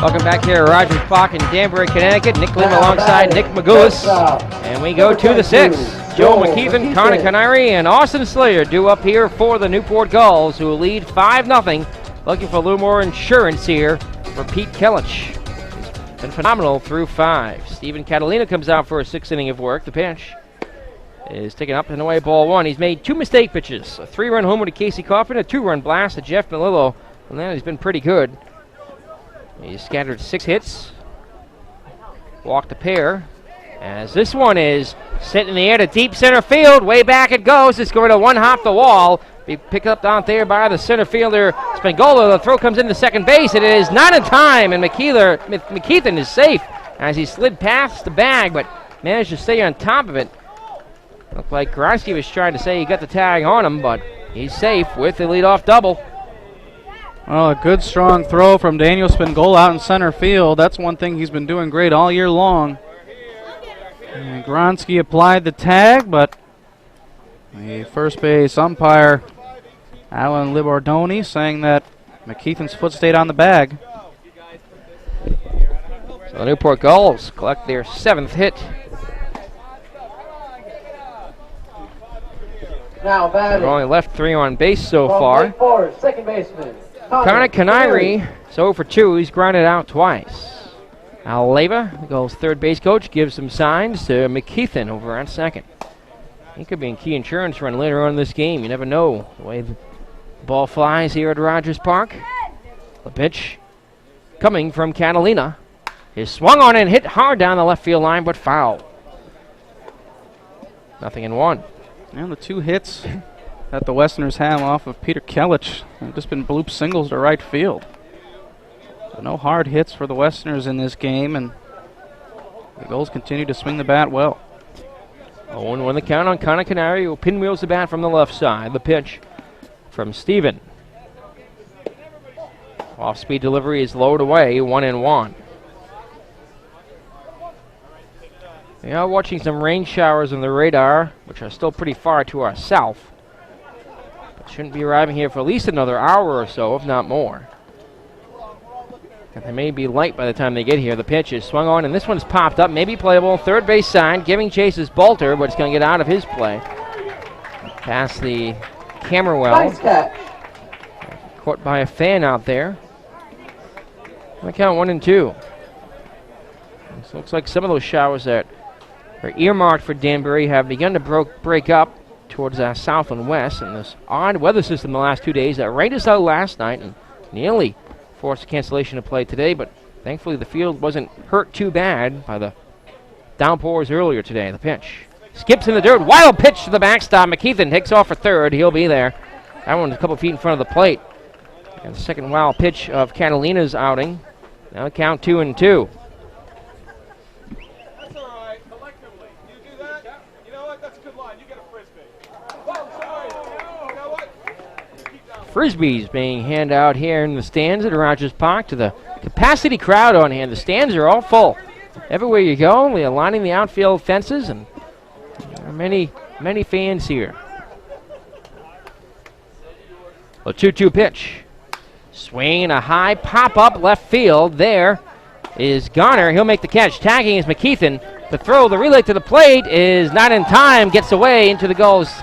Welcome back here at Rogers Park in Danbury, Connecticut. Nick Lim alongside Nick Magoulis. And we go to the 6th. Joe McKeithen, Connor Canary, and Austin Slater due up here for the Newport Gulls, who lead 5-0. Looking for a little more insurance here for Pete Kellich. He's been phenomenal through 5. Stephen Catalina comes out for a 6th inning of work. The pitch is taken up and away, ball 1. He's made 2 mistake pitches. A 3-run homer to Casey Coffin, a 2-run blast to Jeff Melillo. And then he's been pretty good. He's scattered 6 hits. Walked a pair. As this one is sent in the air to deep center field. Way back it goes. It's going to one-hop the wall. Be picked up down there by the center fielder, Spangola. The throw comes into second base. It is not in time, and McKeithen is safe as he slid past the bag, but managed to stay on top of it. Looked like Gronsky was trying to say he got the tag on him, but he's safe with the leadoff double. Well, a good, strong throw from Daniel Spangola out in center field. That's one thing he's been doing great all year long. And Gronsky applied the tag, but the first base umpire, Alan Libardoni, saying that McKeithen's foot stayed on the bag. So the Newport Gulls collect their 7th hit. Now batting. They've only left 3 on base so far. Second baseman. Connor Canary is 0 for 2. He's grounded out twice. Al Leva, the Gulls' third base coach, gives some signs to McKeithen over on second. He could be in key insurance run later on in this game. You never know the way the ball flies here at Rogers Park. The pitch coming from Catalina is swung on and hit hard down the left field line, but foul. 0-1. And the 2 hits that the Westerners have off of Peter Kellich have just been bloop singles to right field. So no hard hits for the Westerners in this game, and the Gulls continue to swing the bat well. 0-1 the count on Connor Canary, who pinwheels the bat from the left side. The pitch from Steven. Off-speed delivery is lowered away, 1-1. We are watching some rain showers on the radar, which are still pretty far to our south. But shouldn't be arriving here for at least another hour or so, if not more. And they may be light by the time they get here. The pitch is swung on, and this one's popped up. Maybe playable. Third base sign. Giving chase is Bolter, but it's going to get out of his play. Past the camera well. Nice catch. Caught by a fan out there. I count 1-2. This looks like some of those showers that are earmarked for Danbury have begun to break up towards our south and west. And this odd weather system the last 2 days that rained us out last night and nearly forced cancellation of play today, but thankfully the field wasn't hurt too bad by the downpours earlier today. The pitch skips in the dirt. Wild pitch to the backstop. McKeithen takes off for third. He'll be there. That one's a couple feet in front of the plate. And the second wild pitch of Catalina's outing. Now count 2-2. That's all right. Collectively, you do that. You know what? That's a good line. You get a frisbee. Whoa, sorry. You know what? Keep down. Frisbees being handed out here in the stands at Rogers Park to the capacity crowd on hand. The stands are all full. Everywhere you go, we are lining the outfield fences, and there are many, many fans here. A 2-2 pitch. Swinging a high pop-up left field. There is Garner. He'll make the catch. Tagging is McKeithen. The throw, the relay to the plate is not in time. Gets away into the Gulls'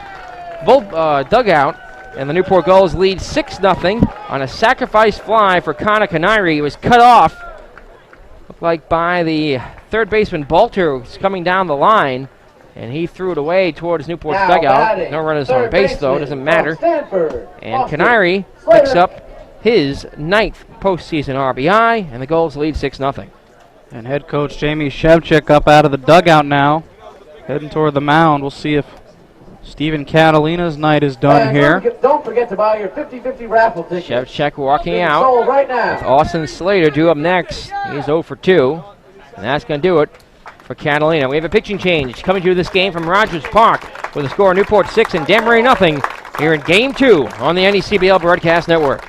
dugout. And the Newport Gulls lead 6-0 on a sacrifice fly for Connor Canary. He was cut off, looked like by the third baseman Bolter, who's coming down the line, and he threw it away towards Newport's dugout. No runners on base, though. Doesn't matter. And Canary picks up his 9th postseason RBI, and the Gulls lead 6-0. And head coach Jamie Shevchik up out of the dugout now, heading toward the mound. We'll see if Stephen Catalina's night is done here. Don't forget to buy your 50-50 raffle ticket. Shevchik walking out. Sold right now. With Austin Slater due up next. He's 0 for 2. And that's going to do it for Catalina. We have a pitching change coming to this game from Rogers Park with a score of Newport 6 and Danbury 0 here in Game 2 on the NECBL Broadcast Network.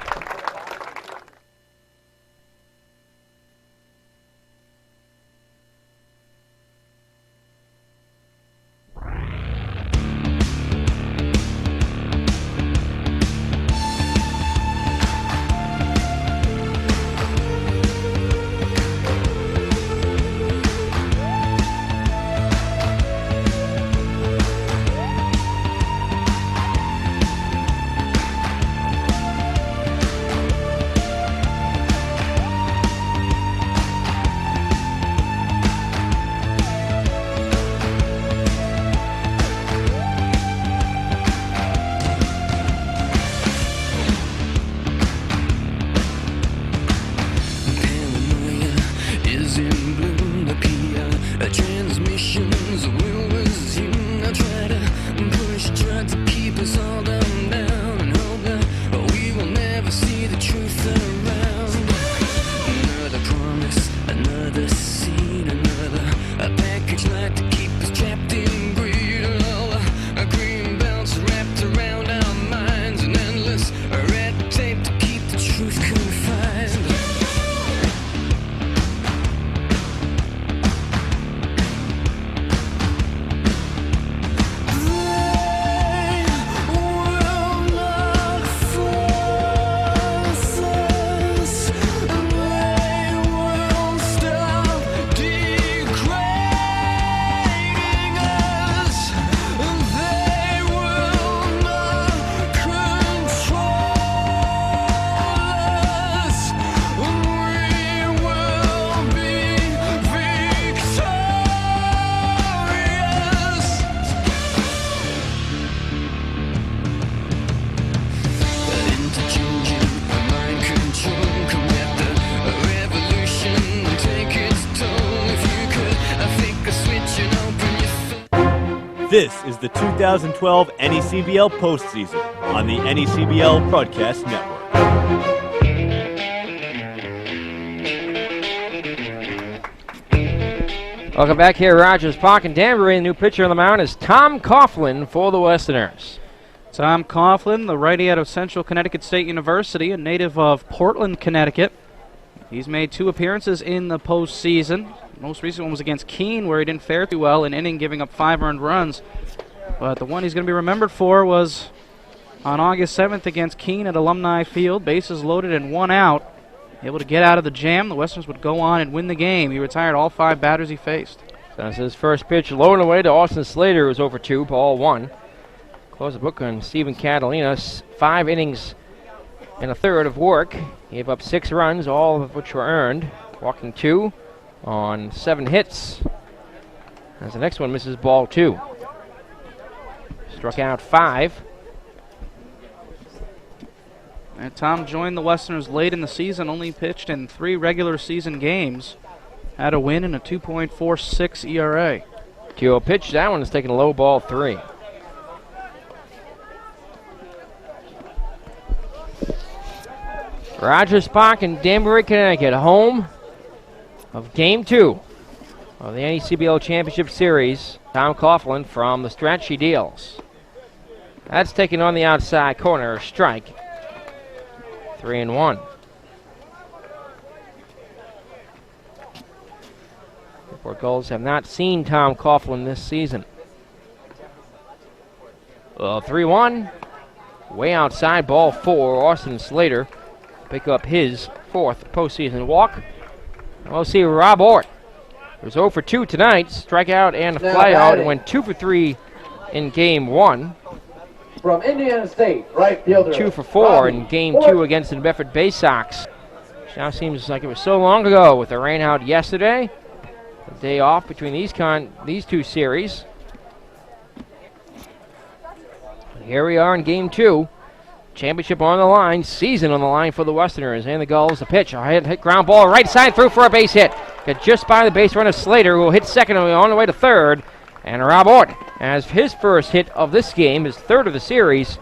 This is the 2012 NECBL postseason on the NECBL Broadcast Network. Welcome back here, Rogers Park in Danbury. The new pitcher on the mound is Tom Coughlin for the Westerners. Tom Coughlin, the righty out of Central Connecticut State University, a native of Portland, Connecticut. He's made 2 appearances in the postseason. Most recent one was against Keene, where he didn't fare too well, an inning giving up 5 earned runs. But the one he's going to be remembered for was on August 7th against Keene at Alumni Field. Bases loaded and 1 out. Able to get out of the jam. The Westerners would go on and win the game. He retired all 5 batters he faced. That's his first pitch, low and away to Austin Slater, who's over 2, ball 1. Close the book on Stephen Catalina. 5 innings and a third of work. He gave up 6 runs, all of which were earned. Walking 2 on 7 hits. As the next one misses, ball 2. Struck out 5. And Tom joined the Westerners late in the season, only pitched in 3 regular season games. Had a win and a 2.46 ERA. 2-0 pitch, that one is taking a low, ball 3. Rogers Park in Danbury, Connecticut, home of Game 2 of the NECBL Championship Series. Tom Coughlin from the stretch, he deals. That's taken on the outside corner, a strike. 3-1. Newport Gulls have not seen Tom Coughlin this season. 3-1. Way outside, ball 4. Austin Slater pick up his 4th postseason walk. And we'll see Rob Ort, who's 0 for 2 tonight. Strikeout and a flyout, and went 2 for 3 in game 1. From Indiana State, right fielder. 2 for 4 in game 2 against the New Bedford Bay Sox. Now seems like it was so long ago with the rain out yesterday. The day off between these 2 series. But here we are in game 2. Championship on the line, season on the line for the Westerners. And the Gulls, the pitch, a hit ground ball, right side through for a base hit. Got just by the base runner Slater, who will hit second on the way to third. And Rob Ort has his first hit of this game, his 3rd of the series.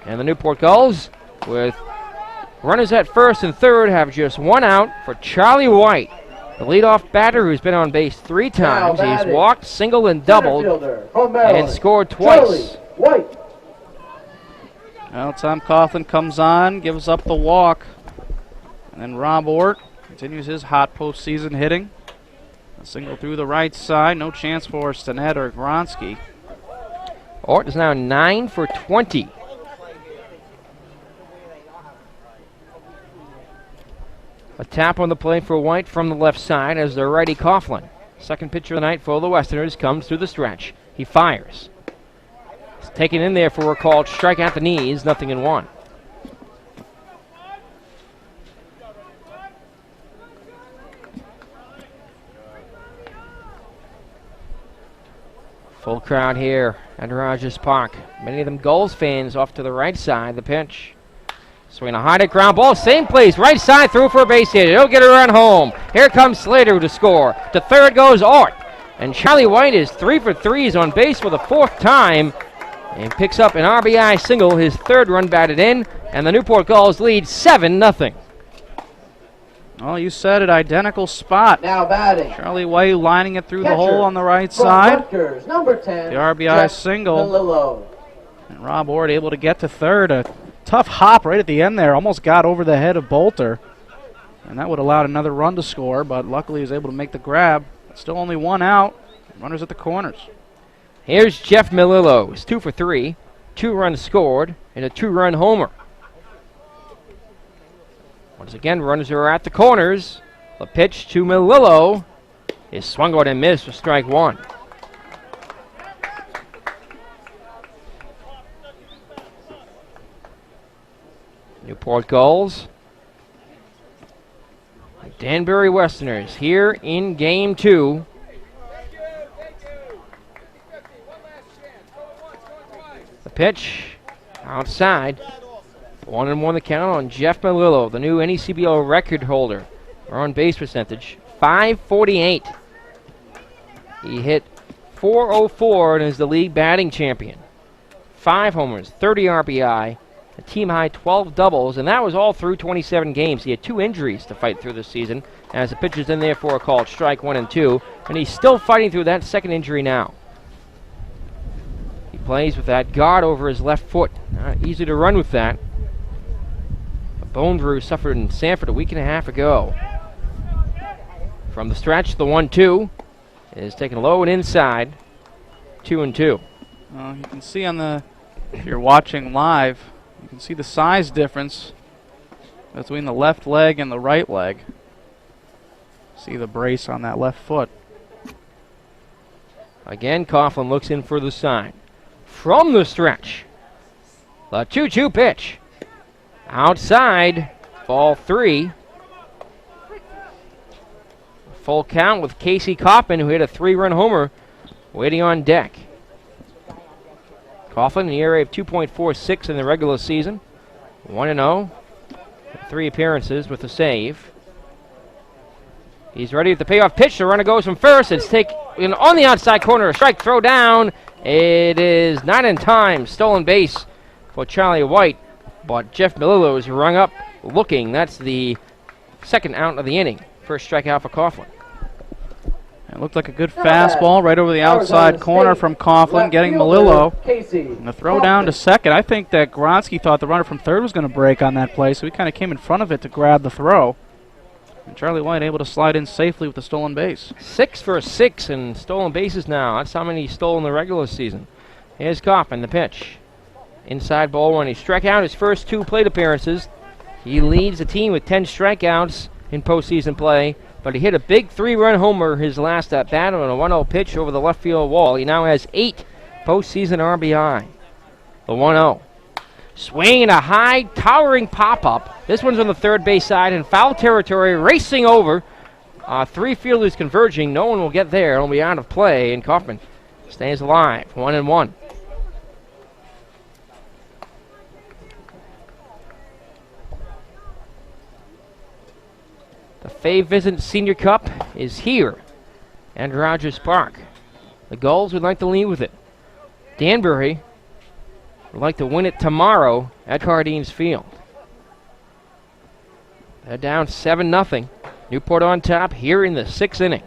And the Newport Gulls, with runners at first and third, have just 1 out for Charlie White, the leadoff batter who's been on base 3 times. He's walked, singled, and doubled, and scored twice. White. Well, Tom Coughlin comes on, gives up the walk. And then Rob Ort continues his hot postseason hitting. A single through the right side. No chance for Stinnett or Gronsky. Ort is now 9 for 20. A tap on the plate for White from the left side as the righty Coughlin. Second pitcher of the night for the Westerners comes through the stretch. He fires. He's taken in there for a called strike at the knees, 0-1. Full crowd here at Rogers Park. Many of them Gulls fans off to the right side. The pitch. Swing a high ground ball. Same place. Right side through for a base hit. He'll get a run home. Here comes Slater to score. To third goes Ort. And Charlie White is 3 for 3. He's on base for the 4th time. And picks up an RBI single. His 3rd run batted in. And the Newport Gulls lead 7-0. Oh, you said it, identical spot. Now batting. Charlie White lining it through the Catcher hole on the right from side. Rutgers, number 10. The RBI Jeff single. Melillo. And Rob Ort able to get to third. A tough hop right at the end there. Almost got over the head of Bolter. And that would have allowed another run to score, but luckily he was able to make the grab. Still only 1 out. Runners at the corners. Here's Jeff Melillo. He's 2 for 3. 2 runs scored and a 2-run homer. Once again, runners are at the corners. The pitch to Melillo is swung out and missed for strike 1. Newport Gulls. Danbury Westerners here in game 2. The pitch outside. 1-1 the count on Jeff Melillo, the new NECBL record holder for on base percentage. .548. He hit .404 and is the league batting champion. 5 homers, 30 RBI, a team high 12 doubles, and that was all through 27 games. He had 2 injuries to fight through this season, as the pitchers in there for a called strike 1 and 2, and he's still fighting through that second injury now. He plays with that guard over his left foot. Not easy to run with that. A bone bruise suffered in Sanford a week and a half ago. From the stretch, the 1-2 is taken low and inside. 2-2. You can see on the, if you're watching live, you can see the size difference between the left leg and the right leg. See the brace on that left foot. Again, Coughlin looks in for the sign. From the stretch, the 2-2 pitch. Outside, ball 3. Full count with Casey Kaufman, who hit a 3-run homer, waiting on deck. Coughlin, an ERA of 2.46 in the regular season. 1-0. 3 appearances with a save. He's ready at the payoff pitch. The runner goes from first. It's taken on the outside corner. A strike throw down. It is not in time. Stolen base for Charlie White. But Jeff Melillo is rung up looking. That's the second out of the inning. First strikeout for Coughlin. It looked like a good fastball right over the outside corner from Coughlin, getting Melillo. And the throw down to second. I think that Gronsky thought the runner from third was going to break on that play, so he kind of came in front of it to grab the throw. And Charlie White able to slide in safely with the stolen base. 6 for 6 in stolen bases now. That's how many he stole in the regular season. Here's Kaufman, the pitch. Inside ball 1. He struck out his first 2 plate appearances. He leads the team with 10 strikeouts in postseason play, but he hit a big 3-run homer his last at bat on a 1-0 pitch over the left field wall. He now has 8 postseason RBI. The 1-0. Swinging a high, towering pop-up. This one's on the third base side in foul territory, racing over. 3 fielders converging. No one will get there. It'll be out of play, and Kaufman stays alive. 1-1. The Fay Vincent Senior Cup is here at Rogers Park. The Gulls would like to lead with it. Danbury would like to win it tomorrow at Cardines Field. They're down 7-0. Newport on top here in the 6th inning.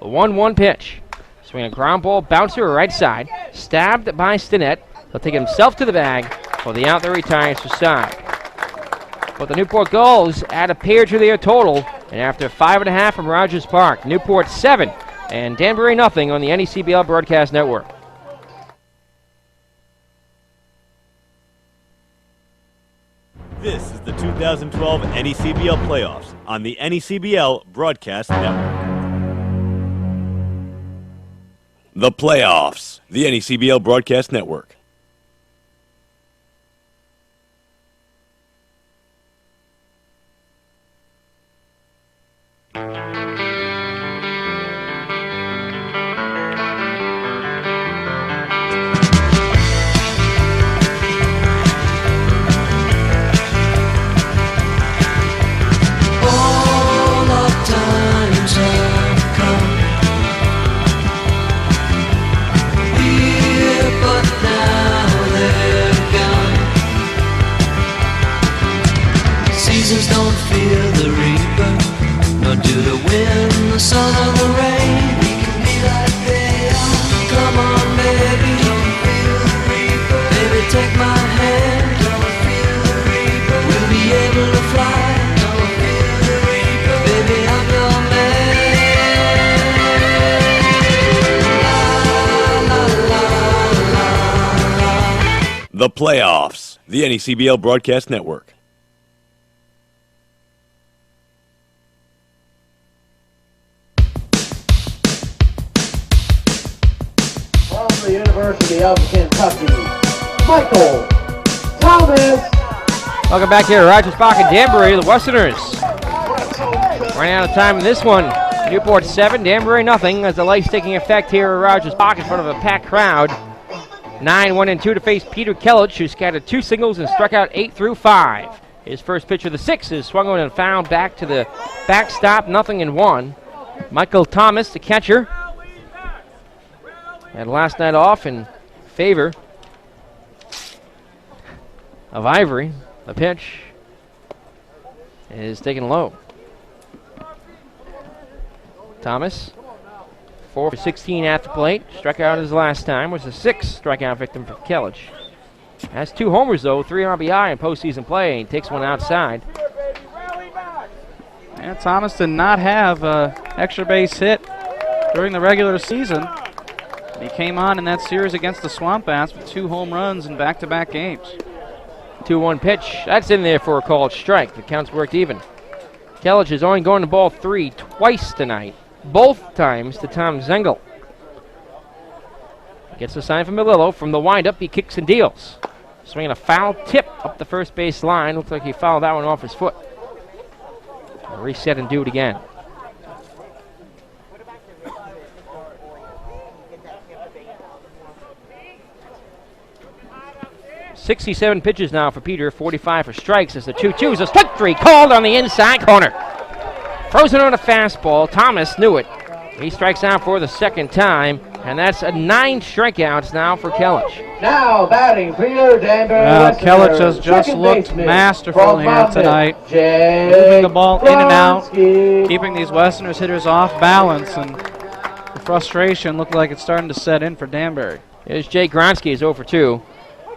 The 1-1 pitch. Swing a ground ball, bouncer right side. Stabbed by Stinnett. He'll take himself to the bag for the out that retires to side. But the Newport Gulls add a pair to their total. And after 5.5 from Rogers Park, Newport 7 and Danbury nothing on the NECBL Broadcast Network. This is the 2012 NECBL Playoffs on the NECBL Broadcast Network. The Playoffs, the NECBL Broadcast Network. The Playoffs, the NECBL Broadcast Network. From the University of Kentucky, Michael Thomas. Welcome back here to Rogers Park and Danbury. The Westerners running out of time in this one. Newport 7, Danbury nothing, as the light's taking effect here at Rogers Park in front of a packed crowd. 9-1-2 to face Peter Kellich, who scattered 2 singles and struck out 8 through 5. His first pitch of the 6 is swung on and fouled back to the backstop, 0-1. Michael Thomas, the catcher. Had last night off in favor of Ivory. The pitch is taken low. Thomas, 4 for 16 at the plate. Struck out his last time. Was the 6th strikeout victim for Kellich. Has 2 homers, though, 3 RBI in postseason play, and takes one outside. And Thomas did not have an extra base hit during the regular season. He came on in that series against the Swamp Bats with 2 home runs in back-to-back games. 2-1 pitch. That's in there for a called strike. The count's worked even. Kellich is only going to ball 3 twice tonight, both times to Tom Zengel. Gets a sign from Melillo. From the windup, he kicks and deals. Swinging a foul tip up the first base line. Looks like he fouled that one off his foot. I'll reset and do it again. .67 pitches now for Peter, 45 for strikes as the 2-2's a strike 3 called on the inside corner. Frozen on a fastball. Thomas knew it. He strikes out for the second time, and that's 9 strikeouts now for Kellich. Now batting for your Danbury. Kellich has just looked masterful here tonight, moving the ball in and out, keeping these Westerners hitters off balance, and the frustration looked like it's starting to set in for Danbury. Here's Jay Gronsky, is 0 for 2.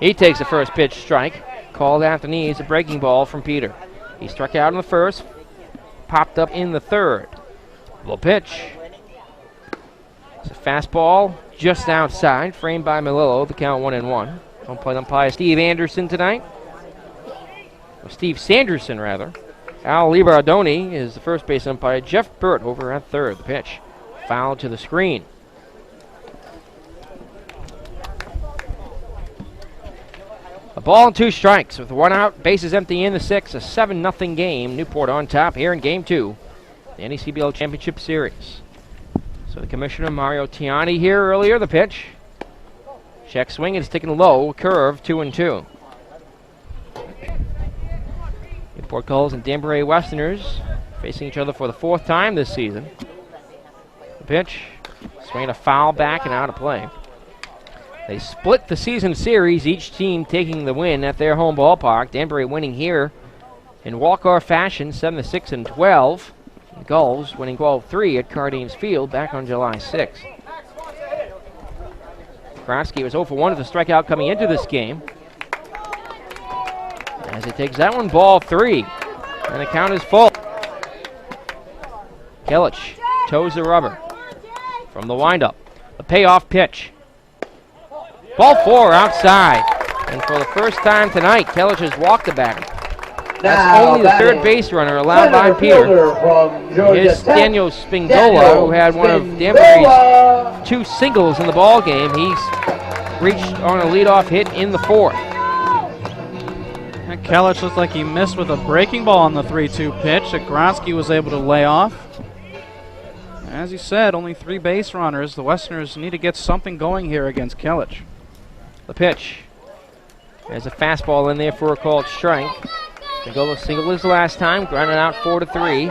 He takes the first pitch strike. Called at the knees, a breaking ball from Peter. He struck out in the first, popped up in the third. Little pitch. It's a fastball just outside, framed by Melillo. The count 1-1. Home plate umpire Steve Anderson tonight. Or Steve Sanderson, rather. Al Libardoni is the first base umpire. Jeff Burt over at third. The pitch. Foul to the screen. A ball and 2 strikes with 1 out, bases empty in the 6th, a 7-0 game. Newport on top here in Game 2, the NECBL Championship Series. So the commissioner, Mario Tiani, here earlier. The pitch. Check swing, it's taken low, curve, 2-2. Newport Gulls and Danbury Westerners facing each other for the 4th time this season. The pitch, swinging a foul back and out of play. They split the season series, each team taking the win at their home ballpark. Danbury winning here in walk-off fashion, 7-6 and 12. The Gulls winning 12-3 at Cardines Field back on July 6th. Kronsky was 0 for 1 with a strikeout coming into this game. As he takes that one, ball 3. And the count is full. Kellich toes the rubber from the windup. The payoff pitch. Ball 4 outside. And for the first time tonight, Kellich has walked the batter. That's only the third base runner allowed by Peter. Here's Daniel Spingola, who had one of Danbury's 2 singles in the ball game. He's reached on a leadoff hit in the 4th. And Kellich looks like he missed with a breaking ball on the 3-2 pitch that Gronsky was able to lay off. As you said, only 3 base runners. The Westerners need to get something going here against Kellich. The pitch. There's a fastball in there for a called strike. Spingola singled his last time, grounded out 4-3.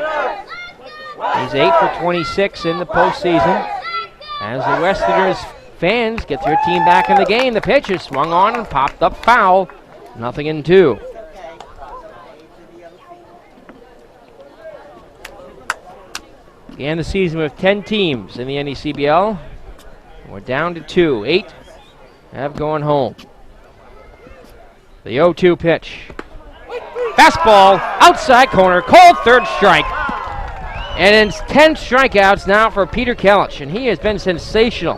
He's 8 for 26 in the postseason. As the Westerners fans get their team back in the game, the pitch is swung on and popped up foul. 0-2. Began the season with 10 teams in the NECBL. We're down to 2. 8 have gone home. The 0-2 pitch. Fastball, outside corner, called third strike. And it's 10 strikeouts now for Peter Kellich, and he has been sensational.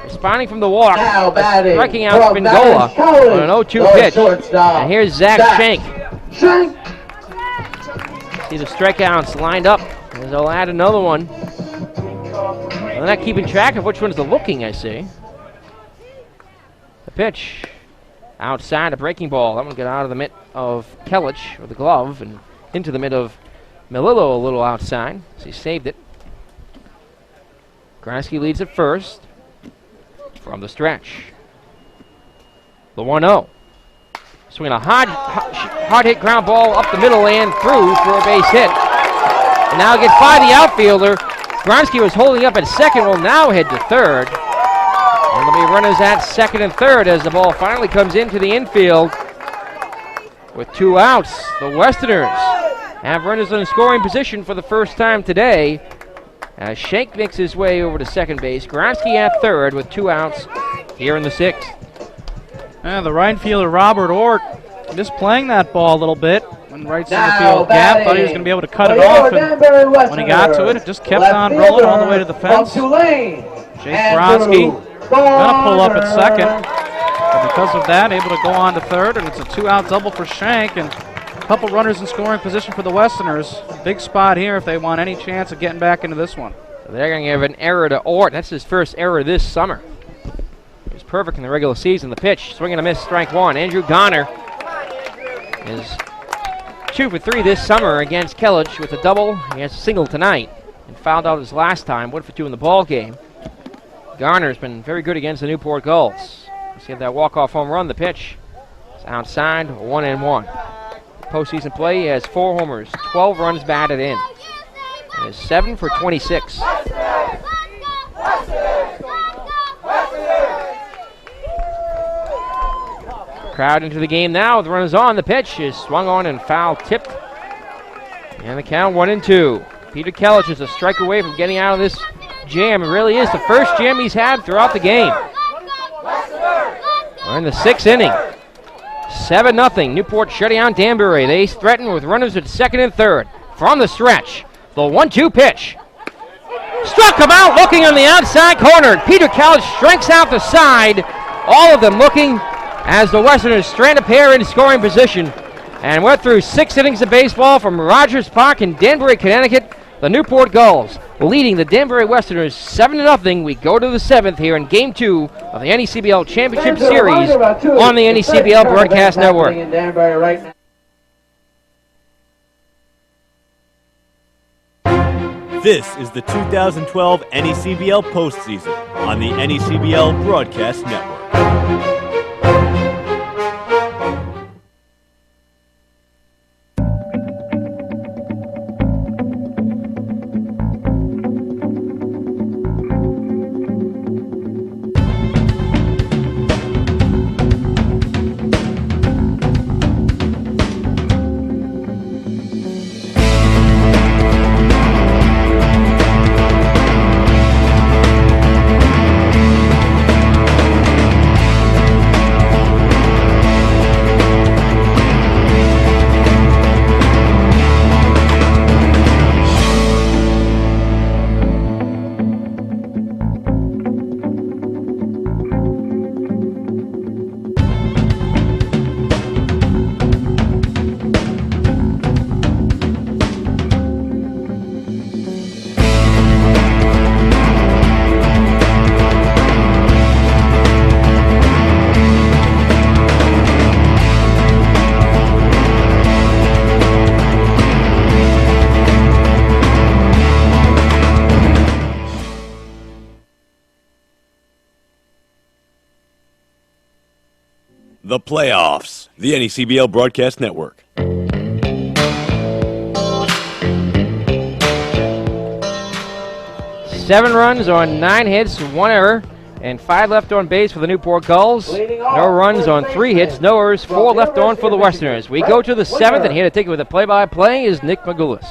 Responding from the walk, striking out Spingola on an 0-2 pitch. And here's Zach Schenk. See the strikeouts lined up, as they'll add another one. They're not keeping track of which ones they're looking, I see. The pitch. Outside, a breaking ball. That one got out of the mitt of Kellich, or the glove, and into the mitt of Melillo a little outside. So he saved it. Gronsky leads at first from the stretch. The 1-0. Swinging a hard hit ground ball up the middle and through for a base hit. And now it gets by the outfielder. Gronsky was holding up at second, will now head to third. And there'll be runners at second and third as the ball finally comes into the infield with 2 outs. The Westerners have runners in scoring position for the first time today. As Shank makes his way over to second base. Gronsky at third with 2 outs here in the 6th. And the right fielder, Robert Ort, just playing that ball a little bit. When right center field gap, thought he was going to be able to cut it off. And when he got to it, it just kept on rolling all the way to the fence. Jake Gronsky going to pull up at second. And because of that, able to go on to third. And it's a 2-out double for Shank. And a couple runners in scoring position for the Westerners. Big spot here if they want any chance of getting back into this one. So they're going to give an error to Ort. That's his first error this summer. He was perfect in the regular season. The pitch, swing and a miss, strike 1. Andrew Garner is 2 for 3 this summer against Kellich with a double. He has a single tonight and fouled out his last time. 1 for 2 in the ball game. Garner's been very good against the Newport Gulls. Let's get that walk-off home run. The pitch is outside, 1-1. Postseason play, he has 4 homers, 12 runs batted in. And is 7 for 26. Crowd into the game now. The runners on. The pitch is swung on and foul tipped. And the count 1-2. Peter Kellich is a strike away from getting out of this jam. It really is the first jam he's had throughout the game. We're in the 6th inning. 7-0. Newport shutting out Danbury. They threaten with runners at second and third. From the stretch, the 1-2 pitch. Struck him out looking on the outside corner. Peter Kellich strikes out the side. All of them looking as the Westerners strand a pair in scoring position. And we're through 6 innings of baseball from Rogers Park in Danbury, Connecticut. The Newport Gulls leading the Danbury Westerners 7-0. We go to the 7th here in Game 2 of the NECBL Championship Series on the NECBL Broadcast Network. This is the 2012 NECBL postseason on the NECBL Broadcast Network. The playoffs, the NECBL Broadcast Network. 7 runs on 9 hits, 1 error, and 5 left on base for the Newport Gulls. No runs on 3 hits, no errors, 4 left on for the Westerners. We go to the 7th, and here to take it with the play-by-play is Nick Magoulas.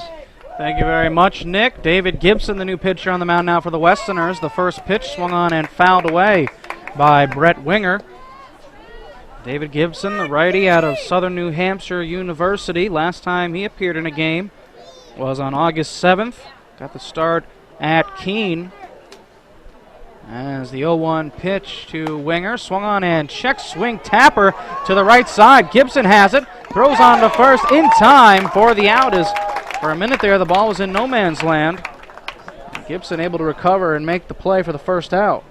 Thank you very much, Nick. David Gibson, the new pitcher on the mound now for the Westerners. The first pitch swung on and fouled away by Brett Winger. David Gibson, the righty out of Southern New Hampshire University. Last time he appeared in a game was on August 7th. Got the start at Keene. As the 0-1 pitch to Winger, swung on and check swing tapper to the right side. Gibson has it, throws on to first in time for the out. As for a minute there, the ball was in no man's land. Gibson able to recover and make the play for the first out.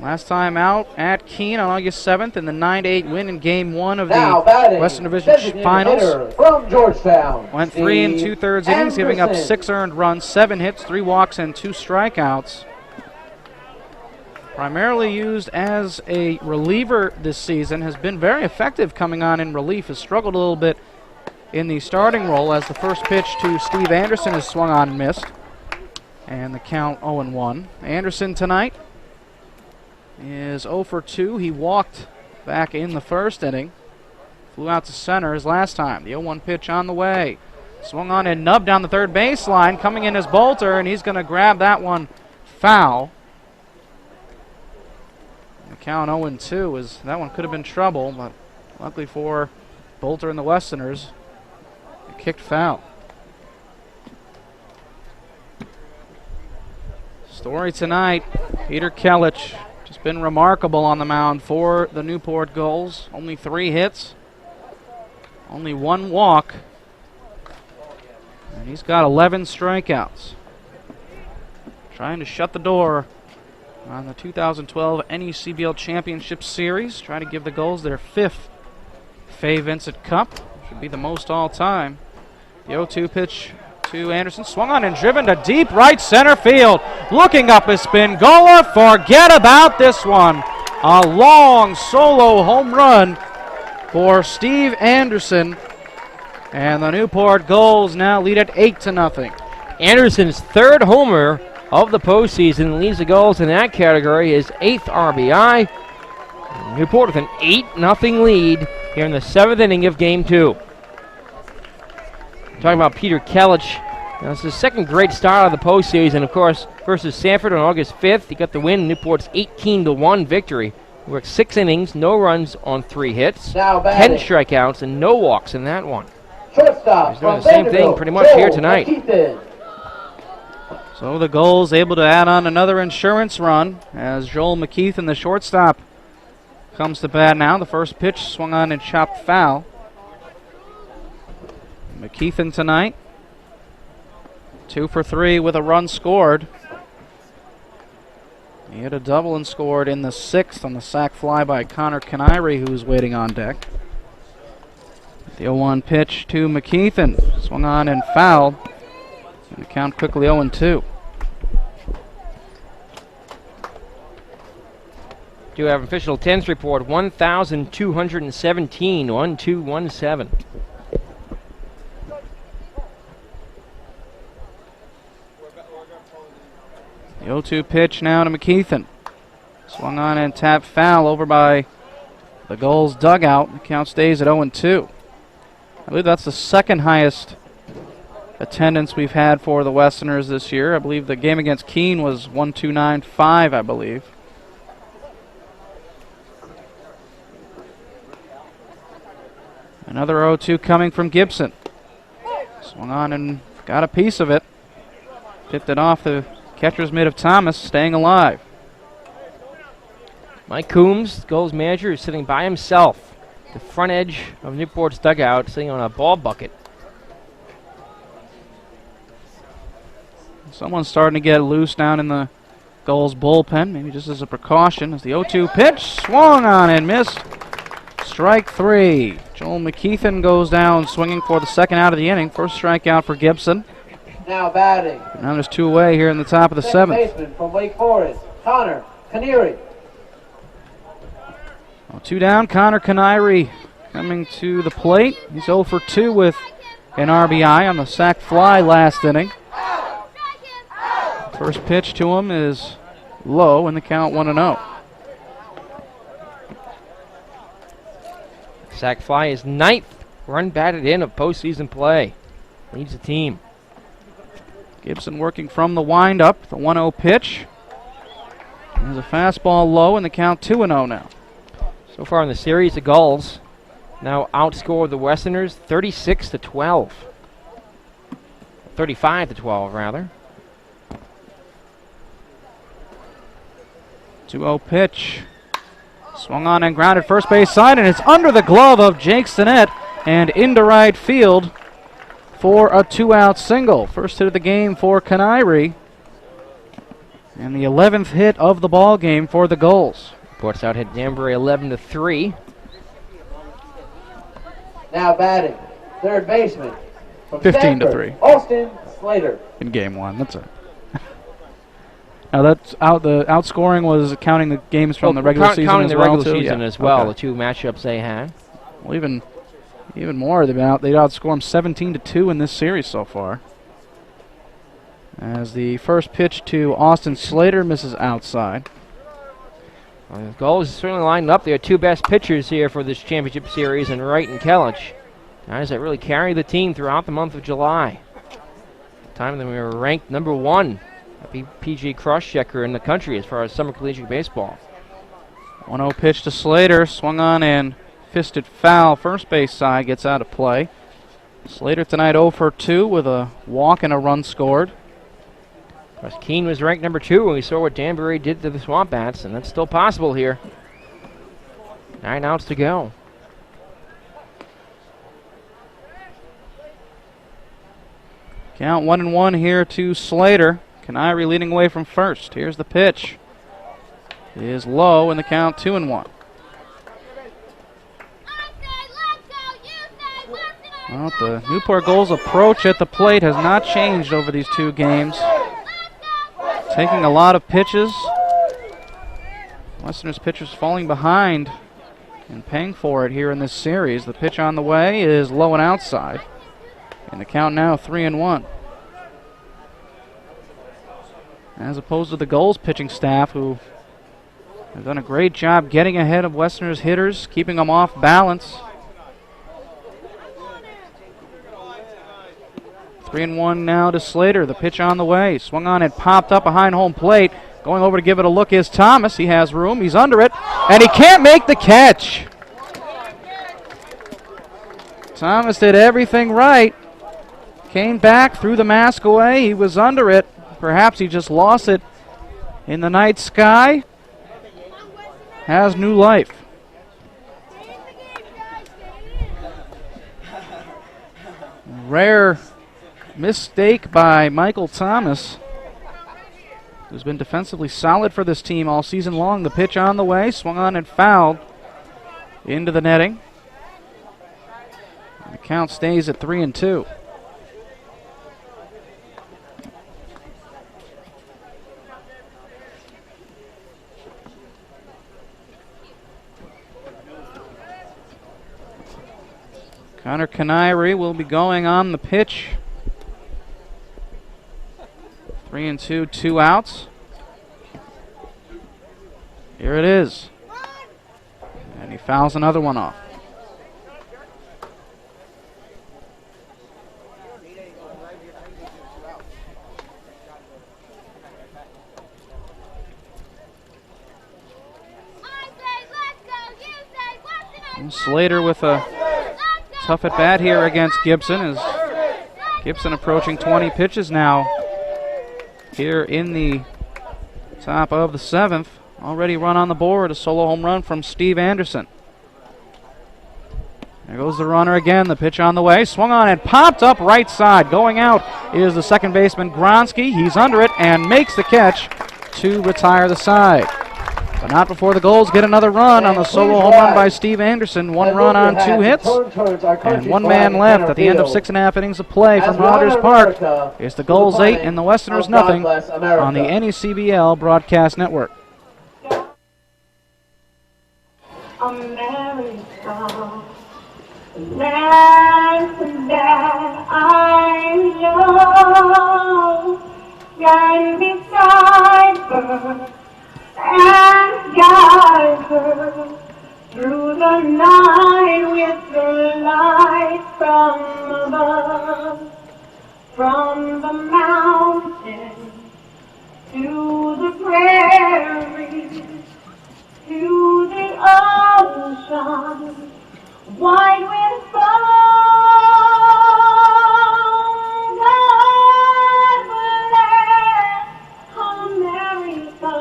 Last time out at Keene on August 7th in the 9-8 win in Game 1 of the Western Division Finals. From Georgetown. Went 3 2/3 innings, giving up 6 earned runs, 7 hits, 3 walks, and 2 strikeouts. Primarily used as a reliever this season, has been very effective coming on in relief. Has struggled a little bit in the starting role as the first pitch to Steve Anderson is swung on and missed. And the count 0-1. Anderson tonight is 0 for 2. He walked back in the first inning. Flew out to center his last time. The 0-1 pitch on the way. Swung on and nubbed down the third baseline. Coming in is Bolter, and he's going to grab that one foul. The count 0-2 is that one could have been trouble, but luckily for Bolter and the Westerners, it kicked foul. Story tonight, Peter Kelich, just been remarkable on the mound for the Newport Gulls. Only 3 hits, only 1 walk, and he's got 11 strikeouts. Trying to shut the door on the 2012 NECBL Championship Series. Trying to give the Gulls their 5th Fay Vincent Cup. Should be the most all time. The 0-2 pitch to Anderson. Swung on and driven to deep right center field. Looking up is Spingola. Forget about this one. A long solo home run for Steve Anderson. And the Newport Gulls now lead at 8-0. Anderson's 3rd homer of the postseason leaves the Gulls in that category, his 8th RBI. Newport with an 8-0 lead here in the 7th inning of Game 2. Talking about Peter Kelich. Now, it's his 2nd great start of the postseason, of course, versus Sanford on August 5th. He got the win, Newport's 18-1 victory. He worked 6 innings, no runs on 3 hits, 10 strikeouts, and no walks in that one. Shortstop. He's doing the same thing pretty much here tonight. So the Gulls able to add on another insurance run as Joel McKeithen, the shortstop, comes to bat now. The first pitch swung on and chopped foul. McKeithen tonight, 2 for 3 with a run scored. He had a double and scored in the 6th on the sac fly by Connor Canary, who's waiting on deck. The 0-1 pitch to McKeithen, swung on and fouled. And the count quickly 0-2. Do have official 10th report, 1,217, 1-2-1-7. The 0-2 pitch now to McKeithen. Swung on and tapped foul over by the Gulls dugout. The count stays at 0-2. I believe that's the 2nd highest attendance we've had for the Westerners this year. I believe the game against Keene was 1,295, I believe. Another 0-2 coming from Gibson. Swung on and got a piece of it. Tipped it off the catcher's mitt of Thomas, staying alive. Mike Coombs, Gulls manager, is sitting by himself at the front edge of Newport's dugout, sitting on a ball bucket. Someone's starting to get loose down in the Gulls bullpen, maybe just as a precaution, as the 0-2 pitch swung on and missed. Strike 3. Joel McKeithen goes down swinging for the 2nd out of the inning. First strikeout for Gibson. Now batting. Now there's 2 away here in the top of the 7th. Baseman from Wake Forest, Connor Canary. 2 down, Connor Canary coming to the plate. He's 0 for 2 with an RBI on the sac fly last inning. First pitch to him is low, and the count 1-0. Sac fly is 9th run batted in of postseason play. Leads the team. Gibson working from the windup. The 1-0 pitch. There's a fastball low, and the count 2-0 now. So far in the series, the Gulls now outscore the Westerners 36-12. 35-12, rather. 2-0 pitch. Swung on and grounded first base side, and it's under the glove of Jake Sinnett and into right field for a 2-out single. First hit of the game for Canary, and the 11th hit of the ball game for the Gulls. Ports out hit Danbury 11-3. Now batting, third baseman from 15-3. Austin Slater. In game 1, that's it. Now that's out. The outscoring was counting the games from the regular season counting as the well, regular too? season Yeah. as well. Okay. The 2 matchups they had. Well, even more. They'd outscore them 17-2 in this series so far. As the first pitch to Austin Slater misses outside. The Gulls certainly lined up. They are two best pitchers here for this championship series, and Wright and Kellich. Guys that really carry the team throughout the month of July. Time that we were ranked number 1 PG cross-checker in the country as far as summer collegiate baseball. 1-0 pitch to Slater, swung on and fisted foul. First base side gets out of play. Slater tonight 0 for 2 with a walk and a run scored. Of course, Keene was ranked number 2 when we saw what Danbury did to the Swamp Bats, and that's still possible here. 9 outs to go. Count 1-1 here to Slater. Canary leading away from first. Here's the pitch. It is low, and the count 2-1. Well, the Newport Gulls' approach at the plate has not changed over these 2 games. Taking a lot of pitches. Westerners pitchers falling behind and paying for it here in this series. The pitch on the way is low and outside. And the count now 3-1. As opposed to the Gulls pitching staff, who have done a great job getting ahead of Westerners hitters, keeping them off balance. 3-1 now to Slater. The pitch on the way. Swung on and popped up behind home plate. Going over to give it a look is Thomas. He has room. He's under it. And he can't make the catch. Thomas did everything right. Came back, threw the mask away. He was under it. Perhaps he just lost it in the night sky. Has new life. Rare mistake by Michael Thomas, who's been defensively solid for this team all season long. The pitch on the way, swung on and fouled into the netting. And the count stays at 3-2. Connor Canary will be going on the pitch. 3-2, 2 outs. Here it is. And he fouls another one off. And Slater with a tough at bat here against Gibson, as Gibson approaching 20 pitches now here in the top of the 7th. Already run on the board, a solo home run from Steve Anderson. There goes the runner again, the pitch on the way, swung on and popped up right side. Going out is the second baseman Gronsky. He's under it and makes the catch to retire the side. But not before the Gulls get another run on the solo home run by Steve Anderson. 1 run on 2 hits, and 1 man left at the end of 6.5 innings of play from Rogers Park. It's the Gulls 8 and the Westerners nothing on the NECBL Broadcast Network. America, land that I love, and beside her and guide her through the night with the light from above, from the mountain to the prairie, to the ocean, wide with foam. God bless America,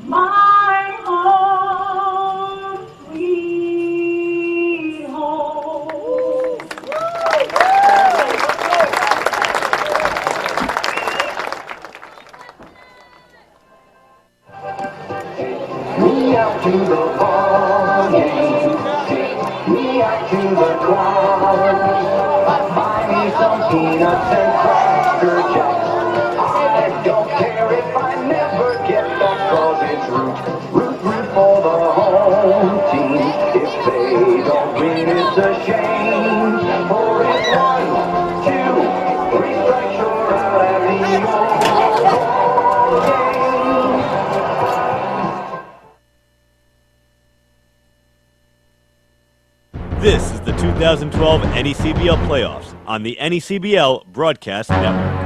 my home, sweet home. Me out to the ball game, take me out to the crowd. Buy me some peanuts and Cracker Jacks. I don't care if I never get back, 'cause it's root for the home team. If they don't win, it's a shame. For it's 1, 2, 3 strikes, you're out at the old ball game. 2012 NECBL playoffs on the NECBL Broadcast Network.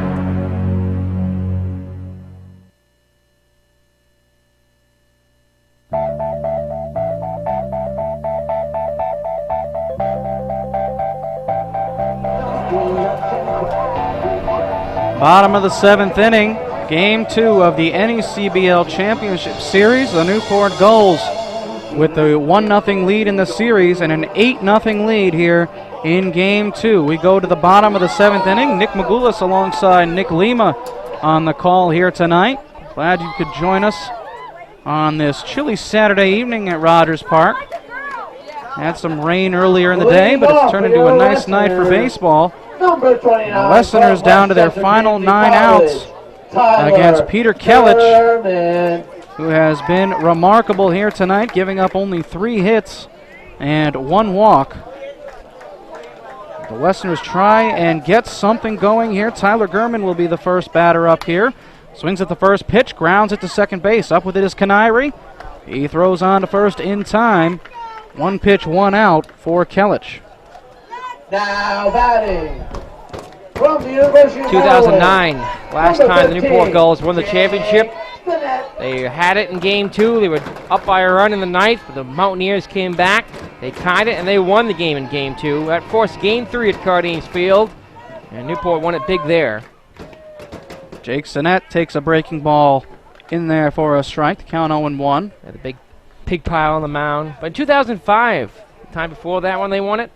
Bottom of the 7th inning, Game 2 of the NECBL Championship Series. The Newport Gulls with the 1-0 lead in the series and an 8-0 lead here in Game 2. We go to the bottom of the 7th inning. Nick Magoulas alongside Nick Lima on the call here tonight. Glad you could join us on this chilly Saturday evening at Rogers Park. Had some rain earlier in the day, but it's turned into a nice night for baseball. Number 29. The Westerners down to their final 9 outs against Peter Kellich, who has been remarkable here tonight, giving up only 3 hits and 1 walk. The Westerners try and get something going here. Tyler Gurman will be the first batter up here. Swings at the first pitch, grounds it to second base. Up with it is Canary. He throws on to first in time. 1 pitch, 1 out for Kellich. Now batting from the University of 2009, last Number time the Newport 15, Gulls won the championship. Stinnett. They had it in Game 2. They were up by a run in the 9th, but the Mountaineers came back. They tied it, and they won the game in Game 2. That forced Game 3 at Cardines Field, and Newport won it big there. Jake Stinnett takes a breaking ball in there for a strike. The count 0-1. Had the big pig pile on the mound. But in 2005, the time before that one, they won it.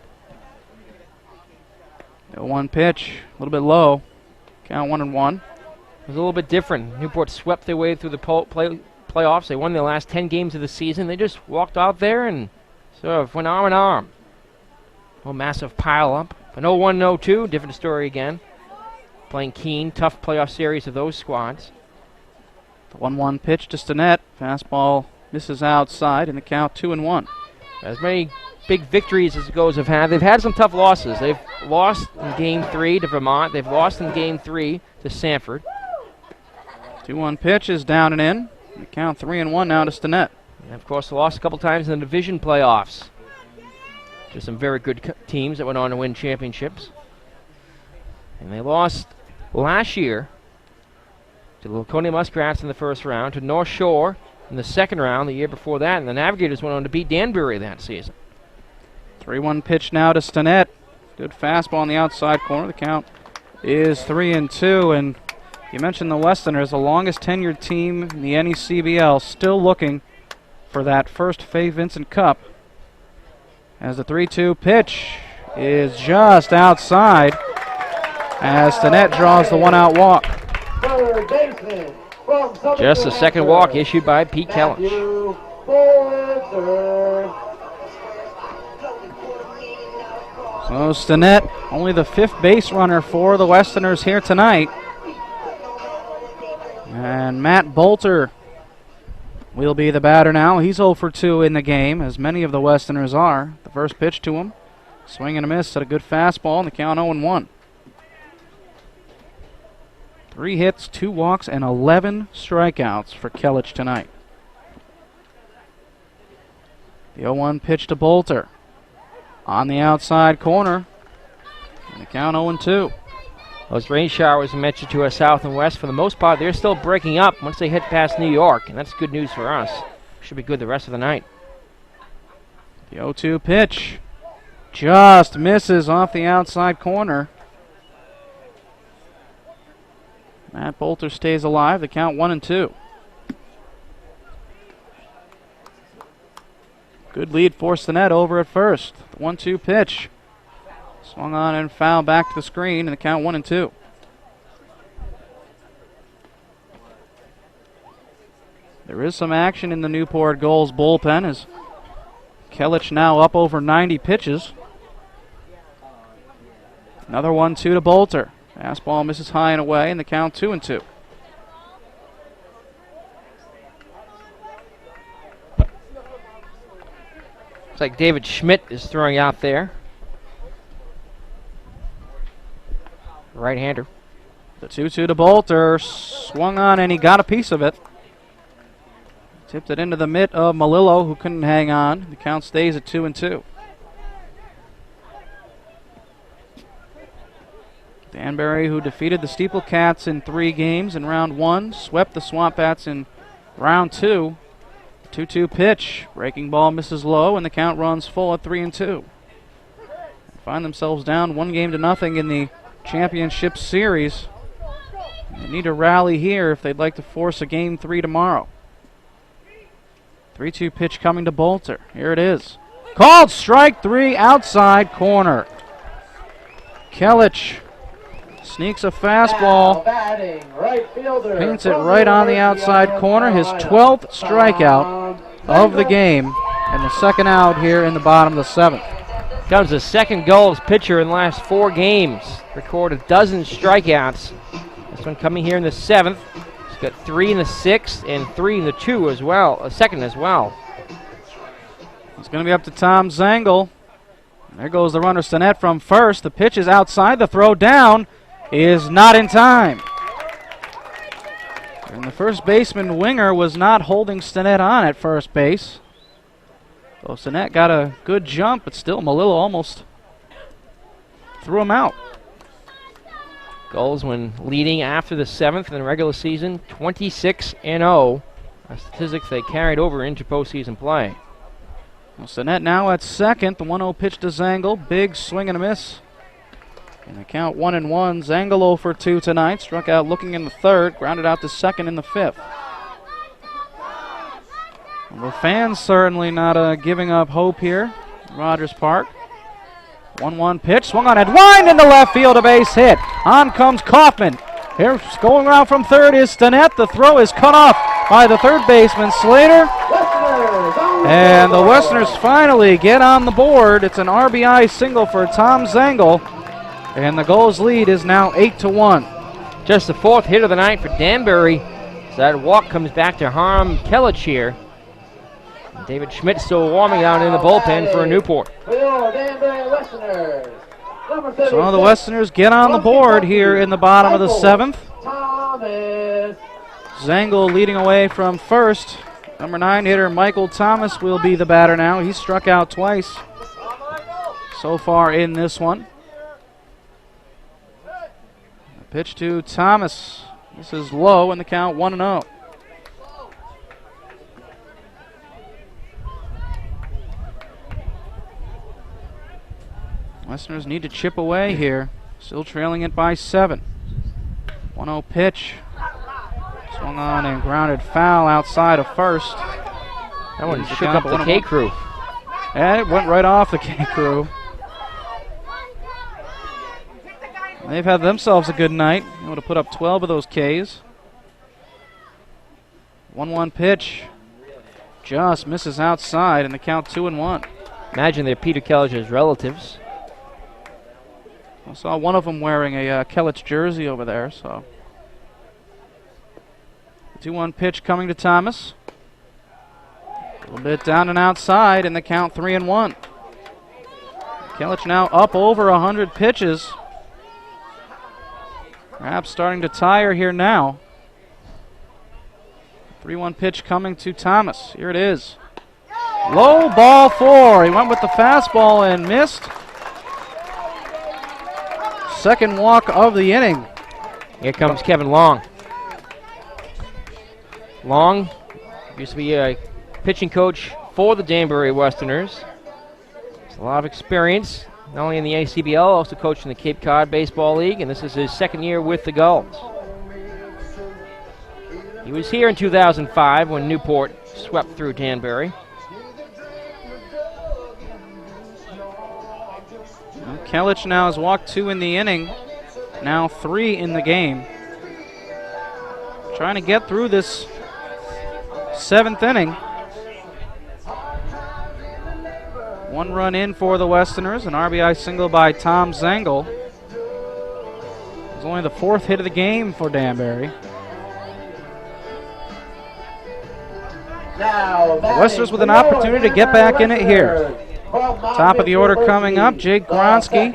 The 1 pitch, a little bit low. Count 1-1. It was a little bit different. Newport swept their way through the playoffs. They won their last 10 games of the season. They just walked out there and sort of went arm in arm. A massive pile up. But 0-1, 0-2, different story again. Playing Keene, tough playoff series of those squads. The 1-1 pitch to Stinnett. Fastball misses outside, and the count 2-1. As many big victories as the Gulls have had, they've had some tough losses. They've lost in Game 3 to Vermont. They've lost in Game 3 to Sanford. 2-1 pitch is down and in. The count 3-1 now to Stinnett. And of course, they lost a couple times in the division playoffs. Just some very good teams that went on to win championships. And they lost last year to the Laconia Muskrats in the first round, to North Shore in the second round the year before that, and the Navigators went on to beat Danbury that season. 3-1 pitch now to Stinnett. Good fastball on the outside corner. The count is 3-2, and you mentioned the Westerners, the longest tenured team in the NECBL, still looking for that first Fay Vincent Cup. As the 3-2 pitch is just outside, as Stinnett draws the 1-out walk. Third baseman from Southern Just the New second Hampshire, walk issued by Pete Kellich. Matthew Forrester. So Stinnett, only the 5th base runner for the Westerners here tonight. And Matt Bolter will be the batter now. He's 0 for 2 in the game, as many of the Westerners are. The first pitch to him, swing and a miss at a good fastball, and the count 0-1. 3 hits, 2 walks, and 11 strikeouts for Kellich tonight. The 0-1 pitch to Bolter. On the outside corner, and the count 0-2. Those rain showers I mentioned to us south and west, for the most part, they're still breaking up once they hit past New York, and that's good news for us. Should be good the rest of the night. The 0-2 pitch just misses off the outside corner. Matt Bolter stays alive. The count 1-2. Good lead for Stinnett over at first. The 1-2 pitch. Swung on and foul back to the screen, and the count 1-2. There is some action in the Newport Gulls bullpen as Kellich now up over 90 pitches. Another 1-2 to Bolter. Fastball misses high and away, and the count 2-2. Looks like David Schmidt is throwing out there. Right-hander. The 2-2 to Bolter. Swung on, and he got a piece of it. Tipped it into the mitt of Malillo, who couldn't hang on. The count stays at 2-2. Danbury, who defeated the Steeple Cats in 3 games in round 1, swept the Swamp Bats in round 2. 2-2 pitch. Breaking ball misses low, and the count runs full at 3-2. Find themselves down 1-0 in the championship series. They need to rally here if they'd like to force a game 3 tomorrow. 3-2 pitch coming to Bolter. Here it is. Called strike 3, outside corner. Kelich sneaks a fastball, Batting, right fielder. paints it right on the outside corner. His 12th strikeout of the game, and the second out here in the bottom of the 7th. Comes the second Gulls pitcher in the last 4 games. Recorded 12 strikeouts. This one coming here in the 7th. He's got 3 in the 6th and 3 in the 2 as well. It's going to be up to Tom Zangle. There goes the runner Stinnett from first. The pitch is outside. The throw down is not in time. And the first baseman, Winger, was not holding Stinnett on at first base. So Stinnett got a good jump, but still Melillo almost threw him out. Gulls, when leading after the 7th in the regular season, 26-0. A statistic they carried over into postseason play. Well, Stinnett now at second. The 1-0 pitch to Zangle. Big swing and a miss. And the count 1-1. Zangle 0 for 2 tonight. Struck out looking in the 3rd. Grounded out to second in the 5th. Well, the fans certainly not giving up hope here. Rogers Park. 1-1 pitch. Swung on and wind into left field. A base hit. On comes Kaufman. Here going around from third is Stinnett. The throw is cut off by the third baseman, Slater. And the Westerners finally get on the board. It's an RBI single for Tom Zangle. And the Gulls lead is now 8-1. Just the 4th hit of the night for Danbury. So that walk comes back to harm Kelich here. And David Schmidt still warming down in the bullpen for Newport. So the Westerners get on the board here in the bottom of the 7th. Zangle leading away from first. Number 9 hitter Michael Thomas will be the batter now. He's struck out twice so far in this one. The pitch to Thomas. This is low, and the count 1-0. Westerners need to chip away here. Still trailing it by 7. 1-0 pitch. Swung on and grounded foul outside of first. That one shook up the K crew. And it went right off the K crew. They've had themselves a good night. Able to put up 12 of those Ks. 1-1 pitch. Just misses outside, and the count 2-1. Imagine they're Peter Kelich's relatives. I saw one of them wearing a Kelich jersey over there, so. 2-1 pitch coming to Thomas. A little bit down and outside, and the count 3-1. Kelich now up over 100 pitches. Perhaps starting to tire here now. 3-1 pitch coming to Thomas. Here it is. Low ball 4. He went with the fastball and missed. Second walk of the inning. Here comes Kevin Long. Long used to be a pitching coach for the Danbury Westerners. Has a lot of experience, not only in the ACBL, also coached in the Cape Cod Baseball League, and this is his 2nd year with the Gulls. He was here in 2005 when Newport swept through Danbury. Kelich now has walked 2 in the inning, now 3 in the game. Trying to get through this 7th inning. 1 run in for the Westerners, an RBI single by Tom Zangle. It's only the 4th hit of the game for Danbury. The Westerners with an opportunity to get back in it here. Top of the order coming up, Jake Gronsky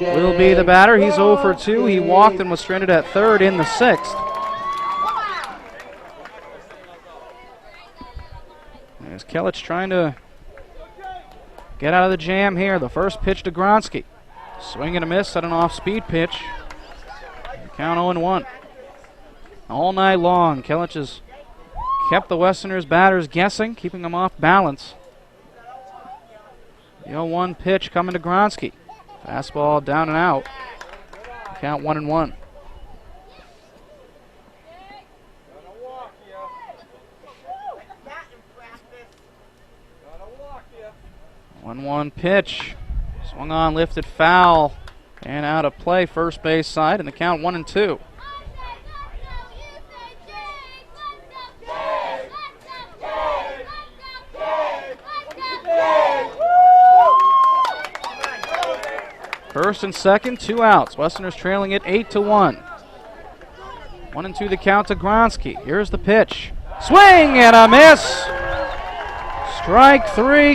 will be the batter. He's 0 for 2. He walked and was stranded at 3rd in the 6th. As Kelich trying to get out of the jam here. The first pitch to Gronsky. Swing and a miss at an off-speed pitch. Count 0-1. All night long, Kilich has kept the Westerners batters guessing, keeping them off balance. The 0-1 pitch coming to Gronsky. Fastball down and out. Count 1-1. 1-1 pitch. Swung on, lifted foul, and out of play first base side, and the count 1-2. First and second, 2 outs. Westerners trailing it 8-1. 1-2 the count to Gronsky. Here's the pitch. Swing and a miss. Strike three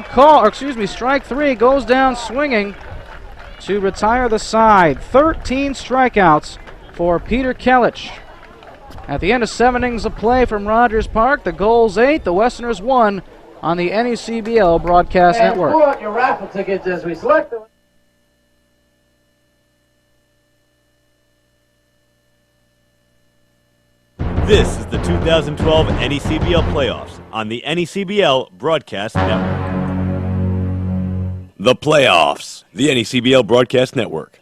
goes down swinging to retire the side. 13 strikeouts for Peter Kilich. At the end of 7 innings of play from Rogers Park, the Gulls 8, the Westerners 1 on the NECBL Broadcast Network. Pull out your raffle tickets as we select them. This is the 2012 NECBL Playoffs on the NECBL Broadcast Network. The Playoffs, the NECBL Broadcast Network.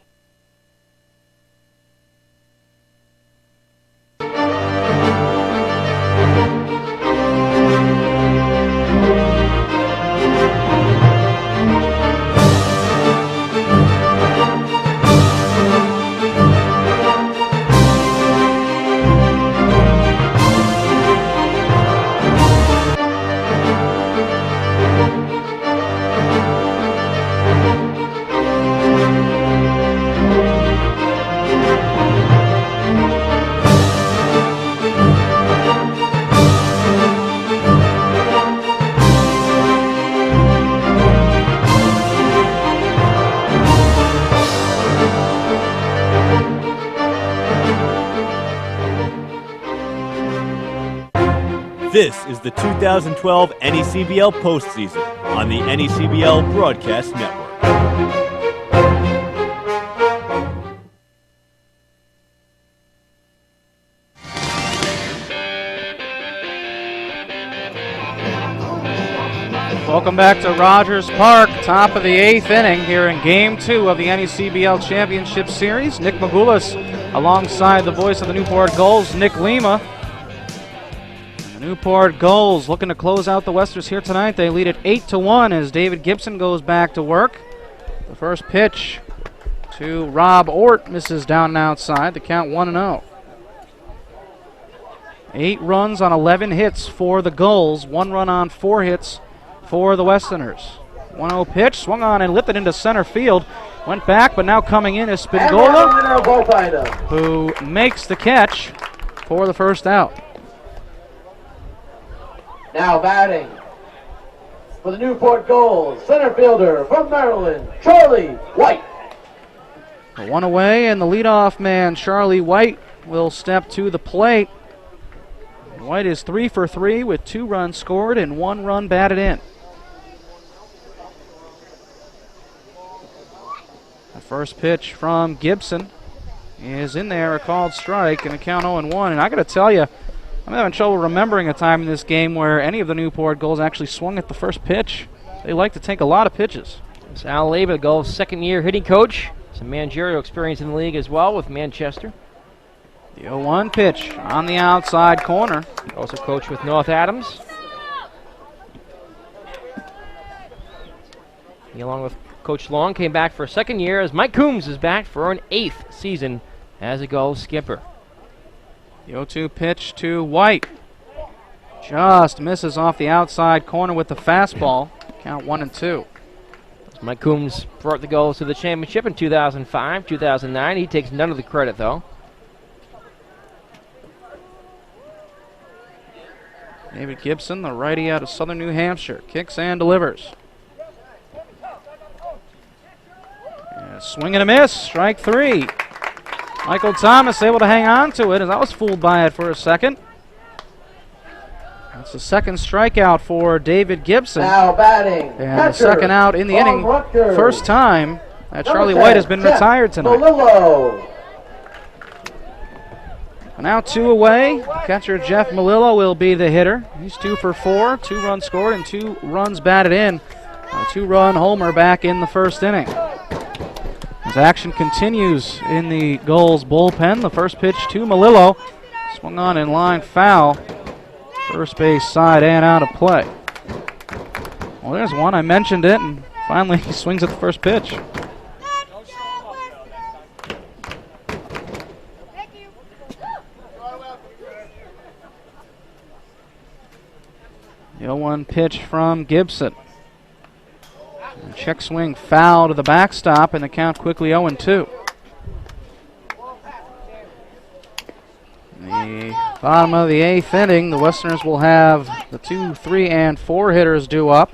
This is the 2012 NECBL postseason on the NECBL Broadcast Network. Welcome back to Rogers Park, top of the 8th inning here in Game 2 of the NECBL Championship Series. Nick Magoulas alongside the voice of the Newport Gulls, Nick Lima. Newport Gulls looking to close out the Westerners here tonight. They lead it 8-1 as David Gibson goes back to work. The first pitch to Rob Ort misses down and outside. The count 1-0. 8 runs on 11 hits for the Gulls. 1 run on 4 hits for the Westerners. 1-0 pitch swung on and lifted into center field. Went back, but now coming in is Spingola, who makes the catch for the first out. Now batting for the Newport Gulls, center fielder from Maryland, Charlie White. One away, and the leadoff man, Charlie White, will step to the plate. White is 3 for 3 with 2 runs scored and 1 run batted in. The first pitch from Gibson is in there, a called strike, and a count 0-1. And I got to tell you, I'm having trouble remembering a time in this game where any of the Newport Gulls actually swung at the first pitch. They like to take a lot of pitches. It's Al Leva, the Gulls' second-year hitting coach. Some managerial experience in the league as well with Manchester. The 0-1 pitch on the outside corner. He also coached with North Adams. He, along with Coach Long, came back for a second year as Mike Coombs is back for an 8th season as a Gulls skipper. The 0-2 pitch to White. Just misses off the outside corner with the fastball. Count 1-2. Mike Coombs brought the Gulls to the championship in 2005, 2009. He takes none of the credit, though. David Gibson, the righty out of Southern New Hampshire, kicks and delivers. And swing and a miss, strike 3. Michael Thomas able to hang on to it, as I was fooled by it for a second. That's the second strikeout for David Gibson. Now batting, And the second out in the inning. First time Charlie White has been retired tonight. Malillo. Now 2 away. Catcher Jeff Malillo will be the hitter. He's 2 for 4, 2 runs scored and 2 runs batted in. A 2-run homer back in the first inning. As action continues in the Gulls bullpen, the first pitch to Malillo. Swung on in line foul. First base side and out of play. Well, there's one. I mentioned it, and finally he swings at the first pitch. The 0-1 pitch from Gibson. And check swing foul to the backstop, and the count quickly 0-2. The bottom of the 8th inning, the Westerners will have the 2, 3, and 4 hitters due up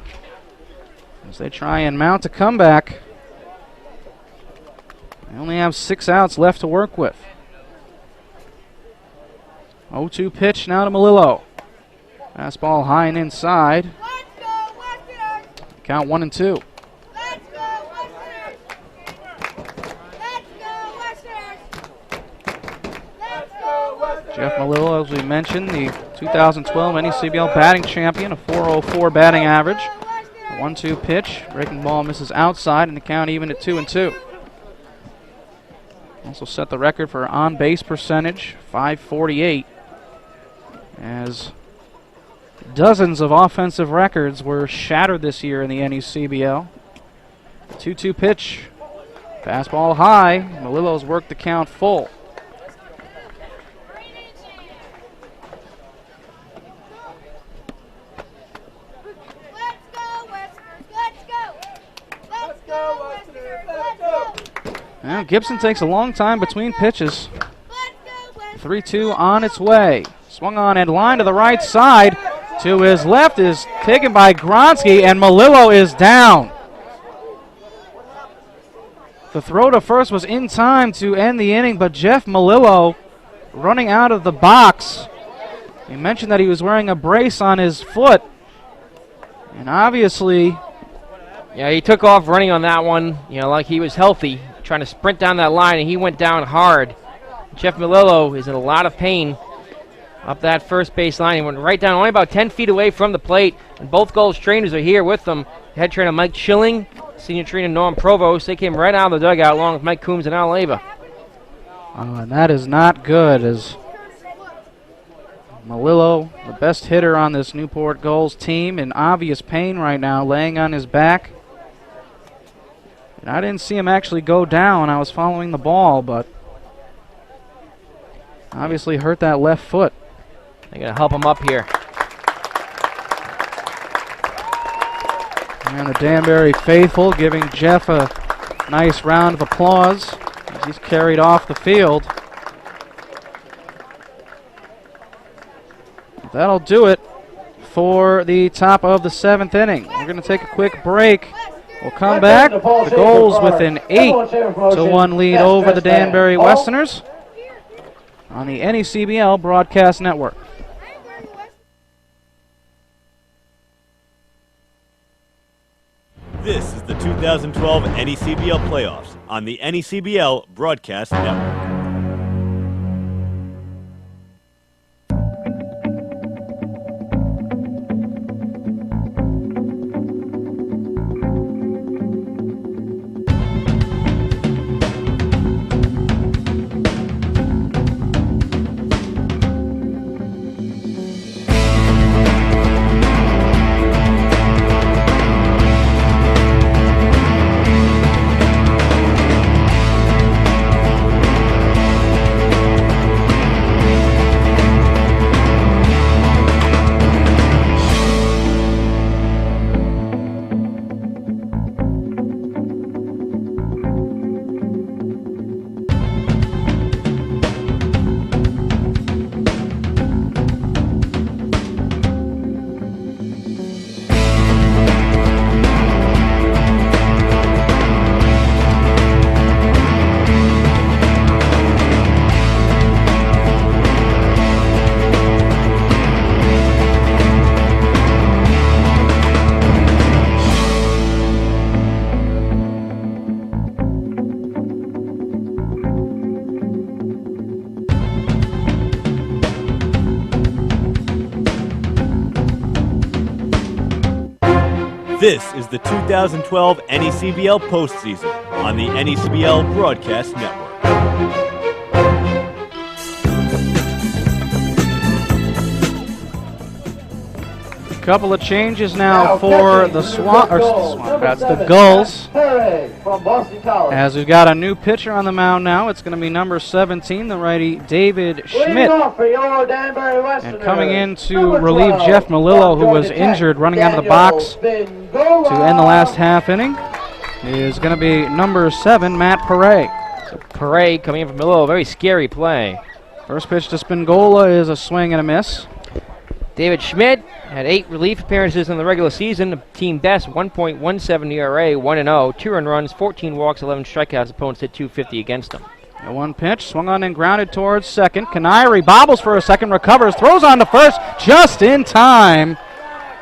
as they try and mount a comeback. They only have 6 outs left to work with. 0-2 pitch now to Malillo. Fastball high and inside. Count 1-2. Jeff Malillo, as we mentioned, the 2012 NECBL batting champion, a .404 batting average. A 1-2 pitch, breaking ball misses outside, and the count even at 2-2. Also set the record for on-base percentage, .548, as dozens of offensive records were shattered this year in the NECBL. 2-2 pitch, fastball high. Malillo's worked the count full. Now Gibson takes a long time between pitches. 3-2 on its way. Swung on and line to the right side. To his left is taken by Gronsky, and Malillo is down. The throw to first was in time to end the inning, but Jeff Malillo running out of the box. He mentioned that he was wearing a brace on his foot, and obviously... Yeah, he took off running on that one, like he was healthy, trying to sprint down that line, and he went down hard. Jeff Malillo is in a lot of pain up that first base line. He went right down, only about 10 feet away from the plate, and both Gulls trainers are here with them. Head trainer Mike Schilling, senior trainer Norm Provost. They came right out of the dugout along with Mike Coombs and Al Leva. And that is not good, as Malillo, the best hitter on this Newport Gulls team, in obvious pain right now, laying on his back. And I didn't see him actually go down. I was following the ball, but obviously hurt that left foot. They're going to help him up here. And the Danbury faithful giving Jeff a nice round of applause as he's carried off the field. That'll do it for the top of the 7th inning. We're going to take a quick break. We'll come back. The Gulls with an 8-1 lead over the Danbury Westerners on the NECBL Broadcast Network. This is the 2012 NECBL Playoffs on the NECBL Broadcast Network. This is the 2012 NECBL postseason on the NECBL Broadcast Network. Couple of changes now for the that's the Gulls. From Boston College. As we've got a new pitcher on the mound now, it's going to be number 17, the righty David Leading Schmidt. off for your Danbury And Westerners, coming in to number relieve 12, Jeff Malillo, who from was Georgia Tech, injured running out of the box to end the last half inning, is going to be number 7, Matt Paray. Parade coming in from Malillo, very scary play. First pitch to Spingola is a swing and a miss. David Schmidt had 8 relief appearances in the regular season, team best 1.17 ERA, 1-0, 2 earned runs, 14 walks, 11 strikeouts. Opponents hit .250 against him. The one pitch, swung on and grounded towards second. Canary bobbles for a second, recovers, throws on to first, just in time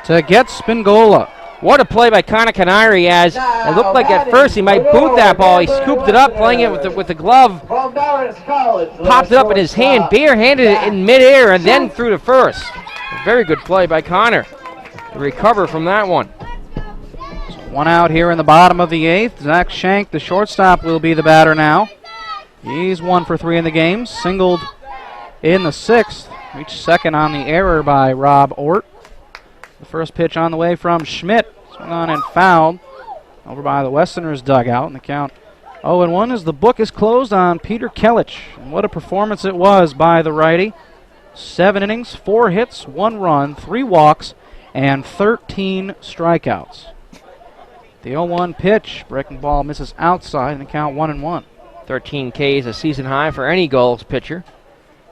to get Spingola. What a play by Connor Canary, as it looked like at first he might boot that ball. He scooped it up, playing it with the glove, From Marist College, popped it up in his hand, barehanded it in midair, and then threw to first. A very good play by Connor to recover from that one. One out here in the bottom of the 8th. Zach Shank, the shortstop, will be the batter now. He's 1 for 3 in the game, singled in the 6th. Reached second on the error by Rob Ort. The first pitch on the way from Schmidt. Swung on and fouled over by the Westerners dugout. And the count 0-1 as the book is closed on Peter Kellich. And what a performance it was by the righty. 7 innings, 4 hits, 1 run, 3 walks, and 13 strikeouts. The 0-1 pitch, breaking ball misses outside, and the count 1-1. 13 Ks, a season high for any Gulls pitcher.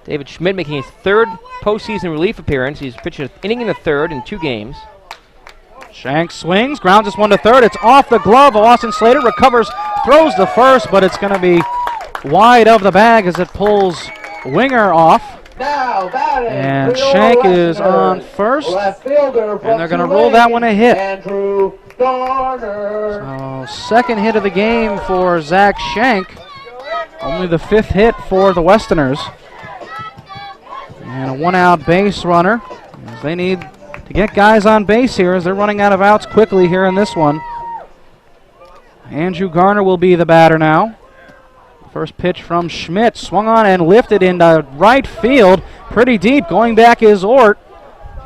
David Schmidt making his 3rd postseason relief appearance. He's pitched an inning in the 3rd in 2 games. Shank swings, grounds this one to third. It's off the glove. Austin Slater recovers, throws the first, but it's going to be wide of the bag as it pulls Winger off. Now batting And for your Shank is on Westerners, first. left fielder from And they're going to Tulane, roll that one a hit. Andrew Garner. So, second hit of the game for Zach Shank. Only the 5th hit for the Westerners. And a 1-out base runner, as they need to get guys on base here as they're running out of outs quickly here in this one. Andrew Garner will be the batter now. First pitch from Schmidt, swung on and lifted into right field, pretty deep. Going back is Ort.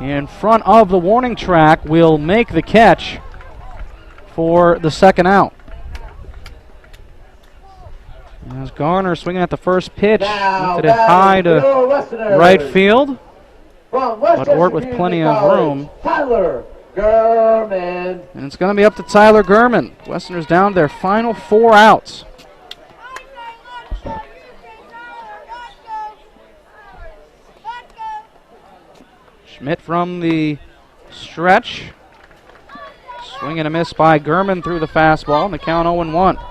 In front of the warning track, will make the catch for the 2nd out. As Garner swinging at the first pitch, Now lifted it high batting for to your Westerners, right field. from but Westchester Ort with Community plenty of College, room. Tyler Gurman. And it's going to be up to Tyler Gurman. Westerners down to their final 4 outs. Schmidt from the stretch. Swing and a miss by Gurman through the fastball, and the count 0-1.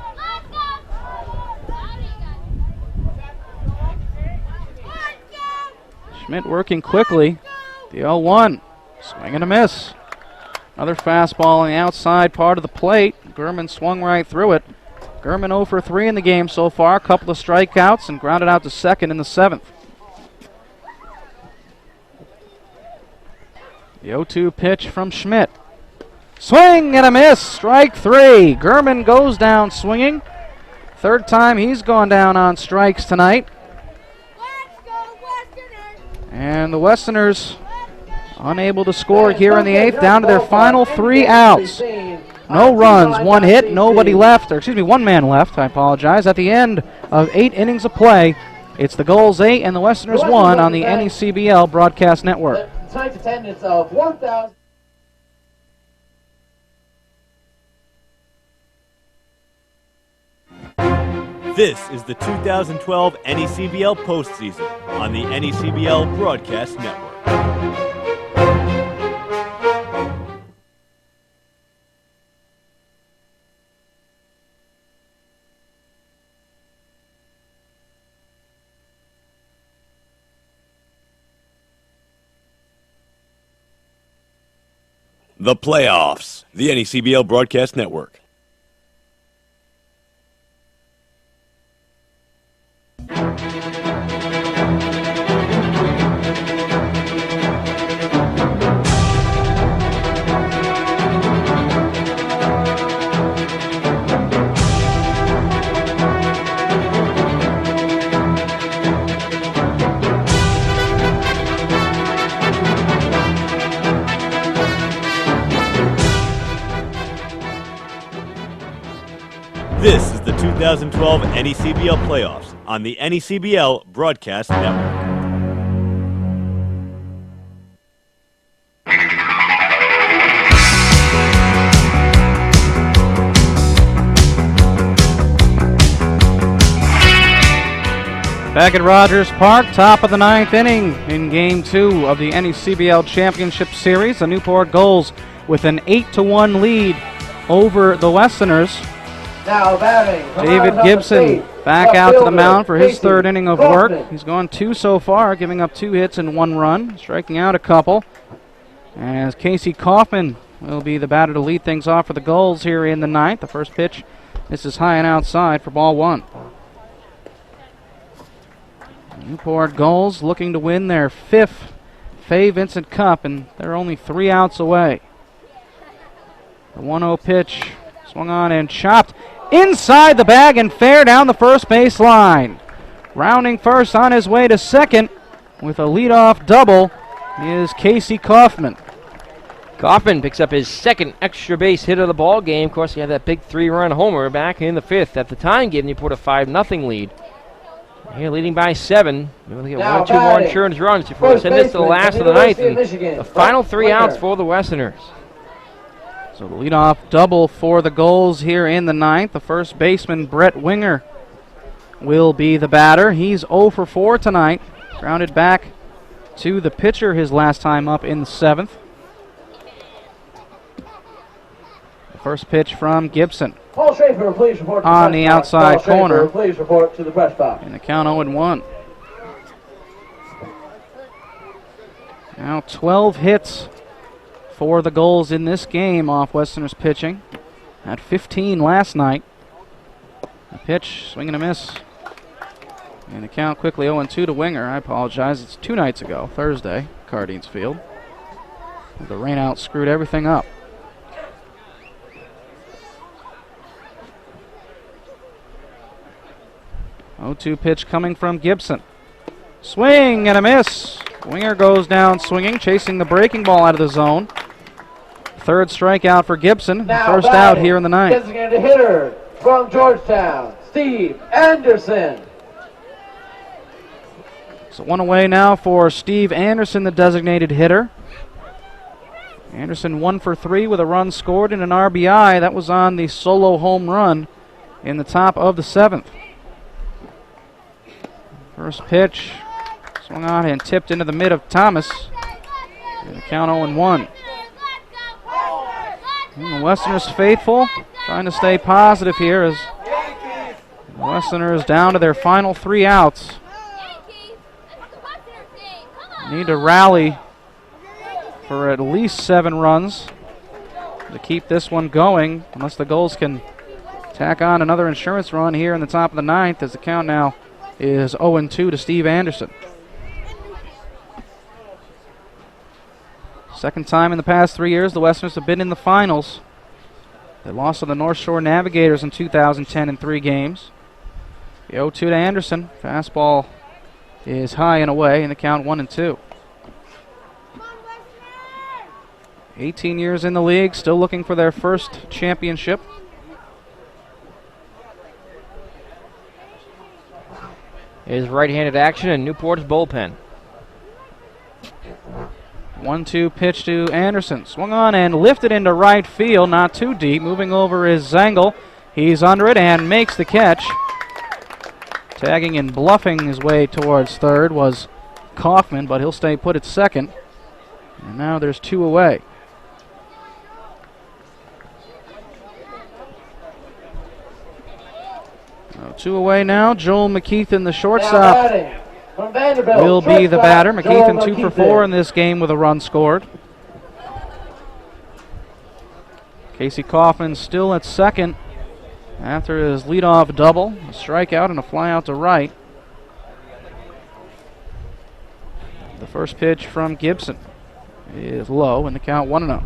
Schmidt working quickly. The 0-1. Swing and a miss. Another fastball on the outside part of the plate. Gurman swung right through it. Gurman 0 for 3 in the game so far. A couple of strikeouts and grounded out to second in the 7th. The 0-2 pitch from Schmidt. Swing and a miss. Strike 3. Gurman goes down swinging. 3rd time he's gone down on strikes tonight. And the Westerners unable to score here in the 8th, down to their final 3 outs. No runs, 1 hit, nobody left, or excuse me, 1 man left, I apologize. At the end of 8 innings of play, it's the Gulls 8 and the Westerners 1 on the NECBL Broadcast Network. Tonight's attendance of 1,000. This is the 2012 NECBL postseason on the NECBL Broadcast Network. The playoffs, the NECBL Broadcast Network. 2012 NECBL playoffs on the NECBL Broadcast Network. Back at Rogers Park, top of the 9th inning in Game 2 of the NECBL Championship Series. The Newport Gulls with an 8-1 lead over the Westerners. Now batting. David Gibson back out to the mound for his third inning of work. He's gone 2 so far, giving up 2 hits and 1 run, striking out a couple. As Casey Kaufman will be the batter to lead things off for the Gulls here in the 9th. The first pitch, this is high and outside for ball 1. Newport Gulls looking to win their 5th Fay Vincent Cup, and they're only 3 outs away. The 1-0 pitch swung on and chopped inside the bag and fair down the first base line. Rounding first on his way to second with a leadoff double is Casey Kaufman. Kaufman picks up his second extra base hit of the ball game. Of course, he had that big 3-run homer back in the 5th. At the time, giving Newport a 5-0 lead. Here leading by 7. We'll get 1 or 2 more insurance runs before we send this to the last of the 9th. And the final 3 outs for the Westerners. So the leadoff double for the Gulls here in the 9th. The first baseman, Brett Winger, will be the batter. He's 0 for 4 tonight. Grounded back to the pitcher his last time up in the 7th. The first pitch from Gibson. Paul Schaefer, please report to on the the press outside box. Paul corner. Schaefer, please report to the press box. And the count 0-1. Now 12 hits for the Gulls in this game off Westerners pitching. Had 15 last night. The pitch, swing and a miss. And the count quickly 0-2 to Winger. I apologize, it's 2 nights ago, Thursday, Cardines Field. The rainout screwed everything up. 0-2 pitch coming from Gibson. Swing and a miss. Winger goes down swinging, chasing the breaking ball out of the zone. Third strikeout for Gibson. Now First batting, out here in the 9th. Designated hitter from Georgetown, Steve Anderson. So 1 away now for Steve Anderson, the designated hitter. Anderson 1 for 3 with a run scored and an RBI. That was on the solo home run in the top of the 7th. First pitch, swung on and tipped into the mid of Thomas. And the count 0-1. And the Westerners faithful, trying to stay positive here as the Westerners down to their final 3 outs. Need to rally for at least 7 runs to keep this one going, unless the Gulls can tack on another insurance run here in the top of the 9th, as the count now is 0-2 to Steve Anderson. Second time in the past 3 years the Westerners have been in the finals. They lost to the North Shore Navigators in 2010 in 3 games. The 0-2 to Anderson. Fastball is high and away, and the count 1-2. 18 years in the league, still looking for their first championship. Is right-handed action in Newport's bullpen. 1-2 pitch to Anderson. Swung on and lifted into right field, not too deep. Moving over is Zengel. He's under it and makes the catch. Tagging and bluffing his way towards third was Kaufman, but he'll stay put at second. And now there's 2 away. So 2 away now. Joel McKeithen, the shortstop, will be the batter. McKeithen 2 for 4 in this game with a run scored. Casey Kaufman still at second after his leadoff double, a strikeout and a fly out to right. The first pitch from Gibson is low, and the count 1-0.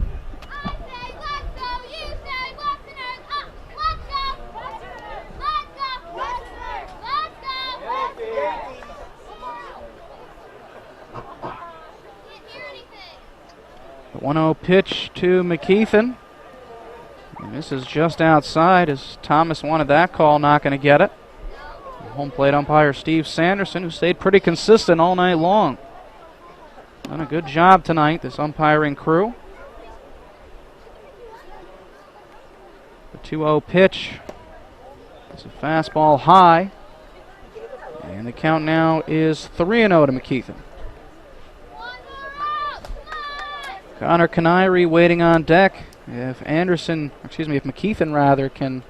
The 1-0 pitch to McKeithen. And This is just outside as Thomas wanted that call, not going to get it. Home plate umpire Steve Sanderson, who stayed pretty consistent all night long. Done a good job tonight, this umpiring crew. The 2-0 pitch. It's a fastball high. And the count now is 3-0 to McKeithen. Connor Canary waiting on deck. If McKeithen rather can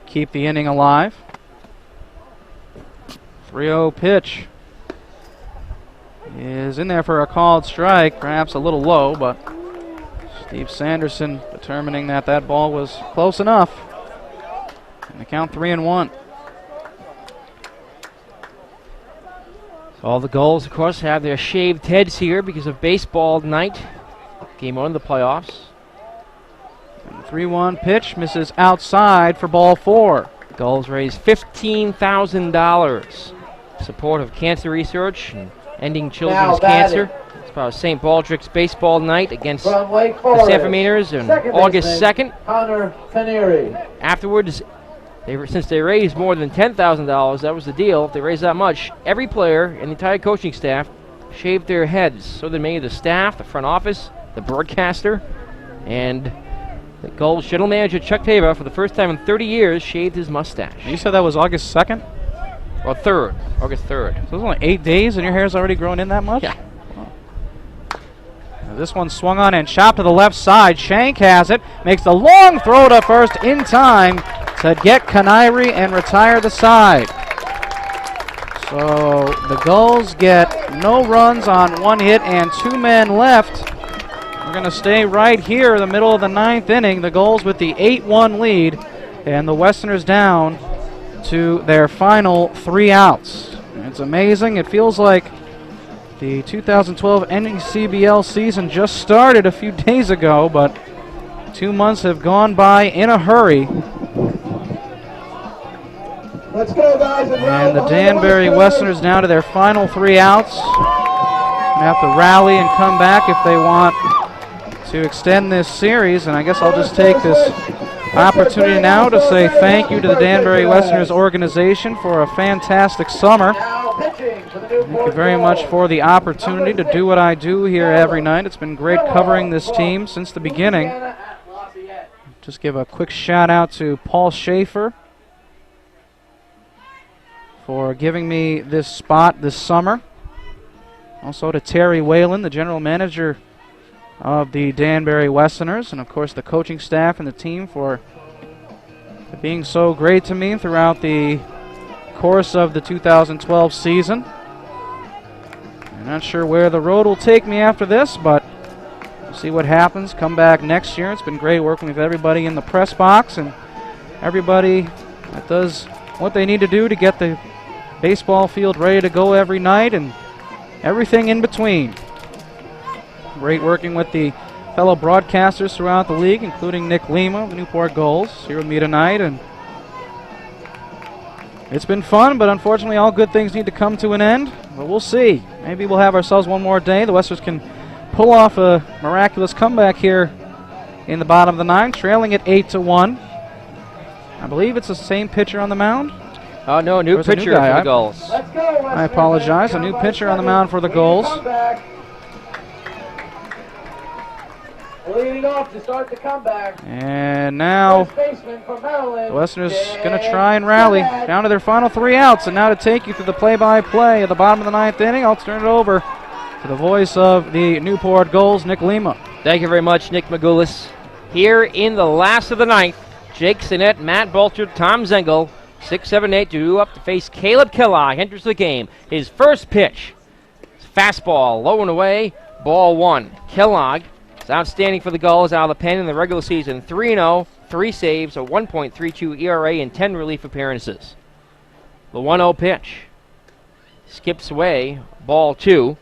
keep the inning alive. 3-0 pitch is in there for a called strike, perhaps a little low, but Steve Sanderson determining that that ball was close enough. And the count 3-1. All the Gulls, of course, have their shaved heads here because of baseball night. Game 1 of the playoffs. And the 3-1 pitch misses outside for ball 4. Gulls raise $15,000 in support of cancer research and ending children's cancer. It's about St. Baldrick's baseball night against the From Wake Forest, San Fernanders on second August baseman, 2nd. Connor Canary. Afterwards, since they raised more than $10,000, that was the deal. If they raised that much, every player and the entire coaching staff shaved their heads. So did many of the staff, the front office, the broadcaster, and the Gulls general manager Chuck Tava, for the first time in 30 years, shaved his mustache. You said that was August 2nd? Well, 3rd, August 3rd. So it's only 8 days and your hair's already grown in that much? Yeah. Wow. Now this one swung on and chopped to the left side. Shank has it, makes the long throw to first in time to get Canary and retire the side. So the Gulls get no runs on 1 hit and 2 men left. We're going to stay right here in the middle of the 9th inning. The Gulls with the 8-1 lead, and the Westerners down to their final 3 outs. It's amazing. It feels like the 2012 NECBL season just started a few days ago, but 2 months have gone by in a hurry. Let's go, guys. And the Danbury Westerners down to their final 3 outs. They have to rally and come back if they want to extend this series, and I guess I'll just take this opportunity now to say thank you to the Danbury Westerners organization for a fantastic summer. Thank you very much for the opportunity to do what I do here every night. It's been great covering this team since the beginning. Just give a quick shout out to Paul Schaefer for giving me this spot this summer. Also to Terry Whalen, the general manager of the Danbury Westerners, and of course the coaching staff and the team for being so great to me throughout the course of the 2012 season. I'm not sure where the road will take me after this, but we'll see what happens. Come back next year. It's been great working with everybody in the press box and everybody that does what they need to do to get the baseball field ready to go every night and everything in between. Great working with the fellow broadcasters throughout the league, including Nick Lima of the Newport Gulls, here with me tonight. And it's been fun, but unfortunately all good things need to come to an end. But we'll see. Maybe we'll have ourselves one more day. The Westerners can pull off a miraculous comeback here in the bottom of the 9th, trailing at 8-1. I believe it's the same pitcher on the mound. Oh, no, new pitcher for the Gulls. I apologize. A new pitcher on the mound for the Gulls. Leading off to start the comeback. And now the Westerners going to try and rally down to their final 3 outs. And now to take you through the play-by-play at the bottom of the 9th inning, I'll turn it over to the voice of the Newport Gulls, Nick Lima. Thank you very much, Nick Magoulis. Here in the last of the 9th, Jake Sinnett, Matt Bolchard, Tom Zengel, 6, 7, 8 to up to face Caleb Kellogg. Enters the game. His first pitch, fastball, low and away, ball 1. Kellogg is outstanding for the Gulls out of the pen in the regular season. 3-0, 3 saves, a 1.32 ERA, and 10 relief appearances. The 1-0 pitch skips away, ball 2.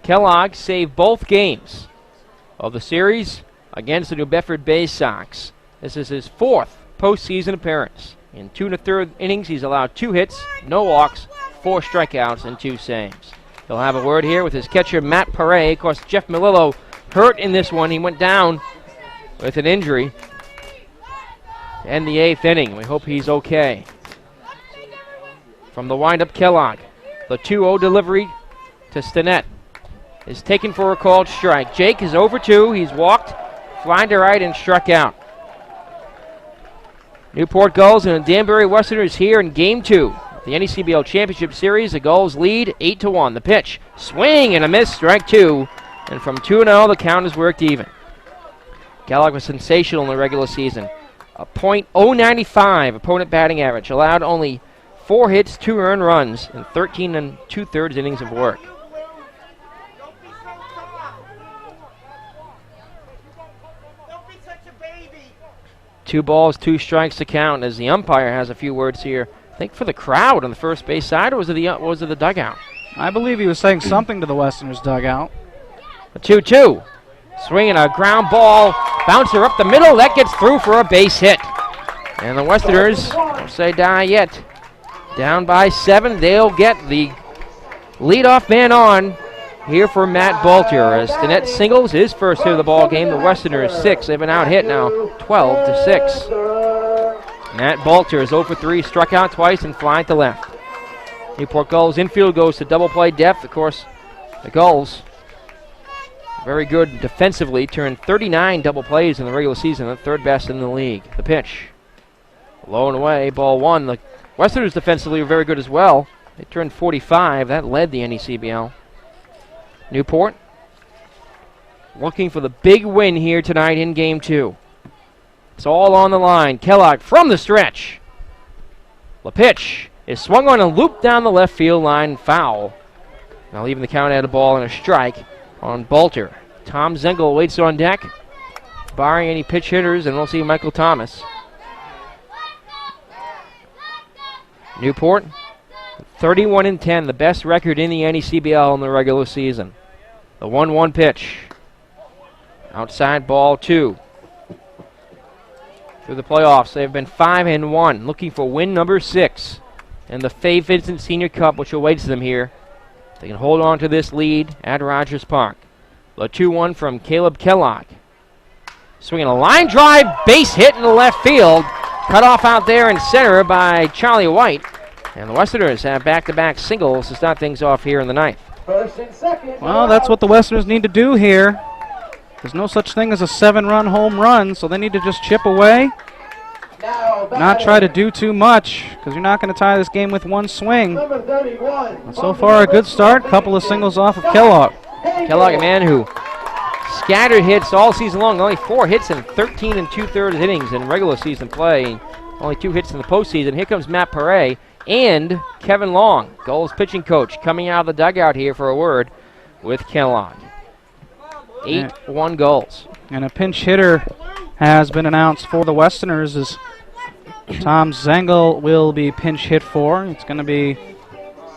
Kellogg saved both games of the series against the New Bedford Bay Sox. This is his 4th postseason appearance. In 2 1/3 innings, he's allowed 2 hits, no walks, 4 strikeouts, and 2 saves. He'll have a word here with his catcher, Matt Paray. Of course, Jeff Melillo hurt in this one. He went down with an injury. to end the 8th inning. We hope he's okay. From the windup, Kellogg. The 2-0 delivery to Stinnett is taken for a called strike. Jake is over 2. He's walked, flying to right, and struck out. Newport Gulls and the Danbury Westerners here in Game 2 of the NECBL Championship Series. The Gulls lead 8-1. The pitch, swing and a miss, strike 2. And from 2-0, the count is worked even. Kellogg was sensational in the regular season. A .095 opponent batting average. Allowed only 4 hits, 2 earned runs, and 13 2/3 innings of work. Don't be such a baby. 2 balls, 2 strikes to count as the umpire has a few words here. I think for the crowd on the first base side, or was it the dugout? I believe he was saying something to the Westerners dugout. A 2-2. Swinging a ground ball, bouncer up the middle, that gets through for a base hit. And the Westerners don't say die yet. Down by 7, they'll get the leadoff man on here for Matt Balter as Stinnett singles his first hit of the ball game. The Westerners 6. They've been out hit now 12-6. Matt Balter is 0 for 3, struck out twice and flying to left. Newport Gulls infield goes to double play depth. Of course, the Gulls very good defensively, turned 39 double plays in the regular season, the 3rd best in the league. The pitch, low and away, ball 1. The Westerners defensively were very good as well. They turned 45. That led the NECBL. Newport looking for the big win here tonight in Game 2. It's all on the line. Kellogg from the stretch. The pitch is swung on and looped down the left field line, foul. Now leaving the count at a ball and a strike on Balter. Tom Zengel waits on deck, barring any pitch hitters, and we'll see Michael Thomas. Newport, 31-10, the best record in the NECBL in the regular season. The 1-1 pitch. Outside ball 2. Through the playoffs, they've been 5-1, looking for win number 6 in the Fay Vincent Senior Cup, which awaits them here. They can hold on to this lead at Rogers Park. The 2-1 from Caleb Kellogg. Swinging a line drive, base hit in the left field. Cut off out there in center by Charlie White. And the Westerners have back-to-back singles to start things off here in the 9th. First and second. Well, that's what the Westerners need to do here. There's no such thing as a 7-run home run, so they need to just chip away. Not try to do too much, because you're not going to tie this game with one swing. Number 31. But so far, a good start. Couple of singles off of Kellogg. Kellogg, a man who scattered hits all season long. Only 4 hits in 13 2/3 innings in regular season play. Only 2 hits in the postseason. Here comes Matt Perret and Kevin Long, Gulls pitching coach, coming out of the dugout here for a word with Kellogg. 8-1 Gulls. And a pinch hitter has been announced for the Westerners as Tom Zengel will be pinch hit for. It's going to be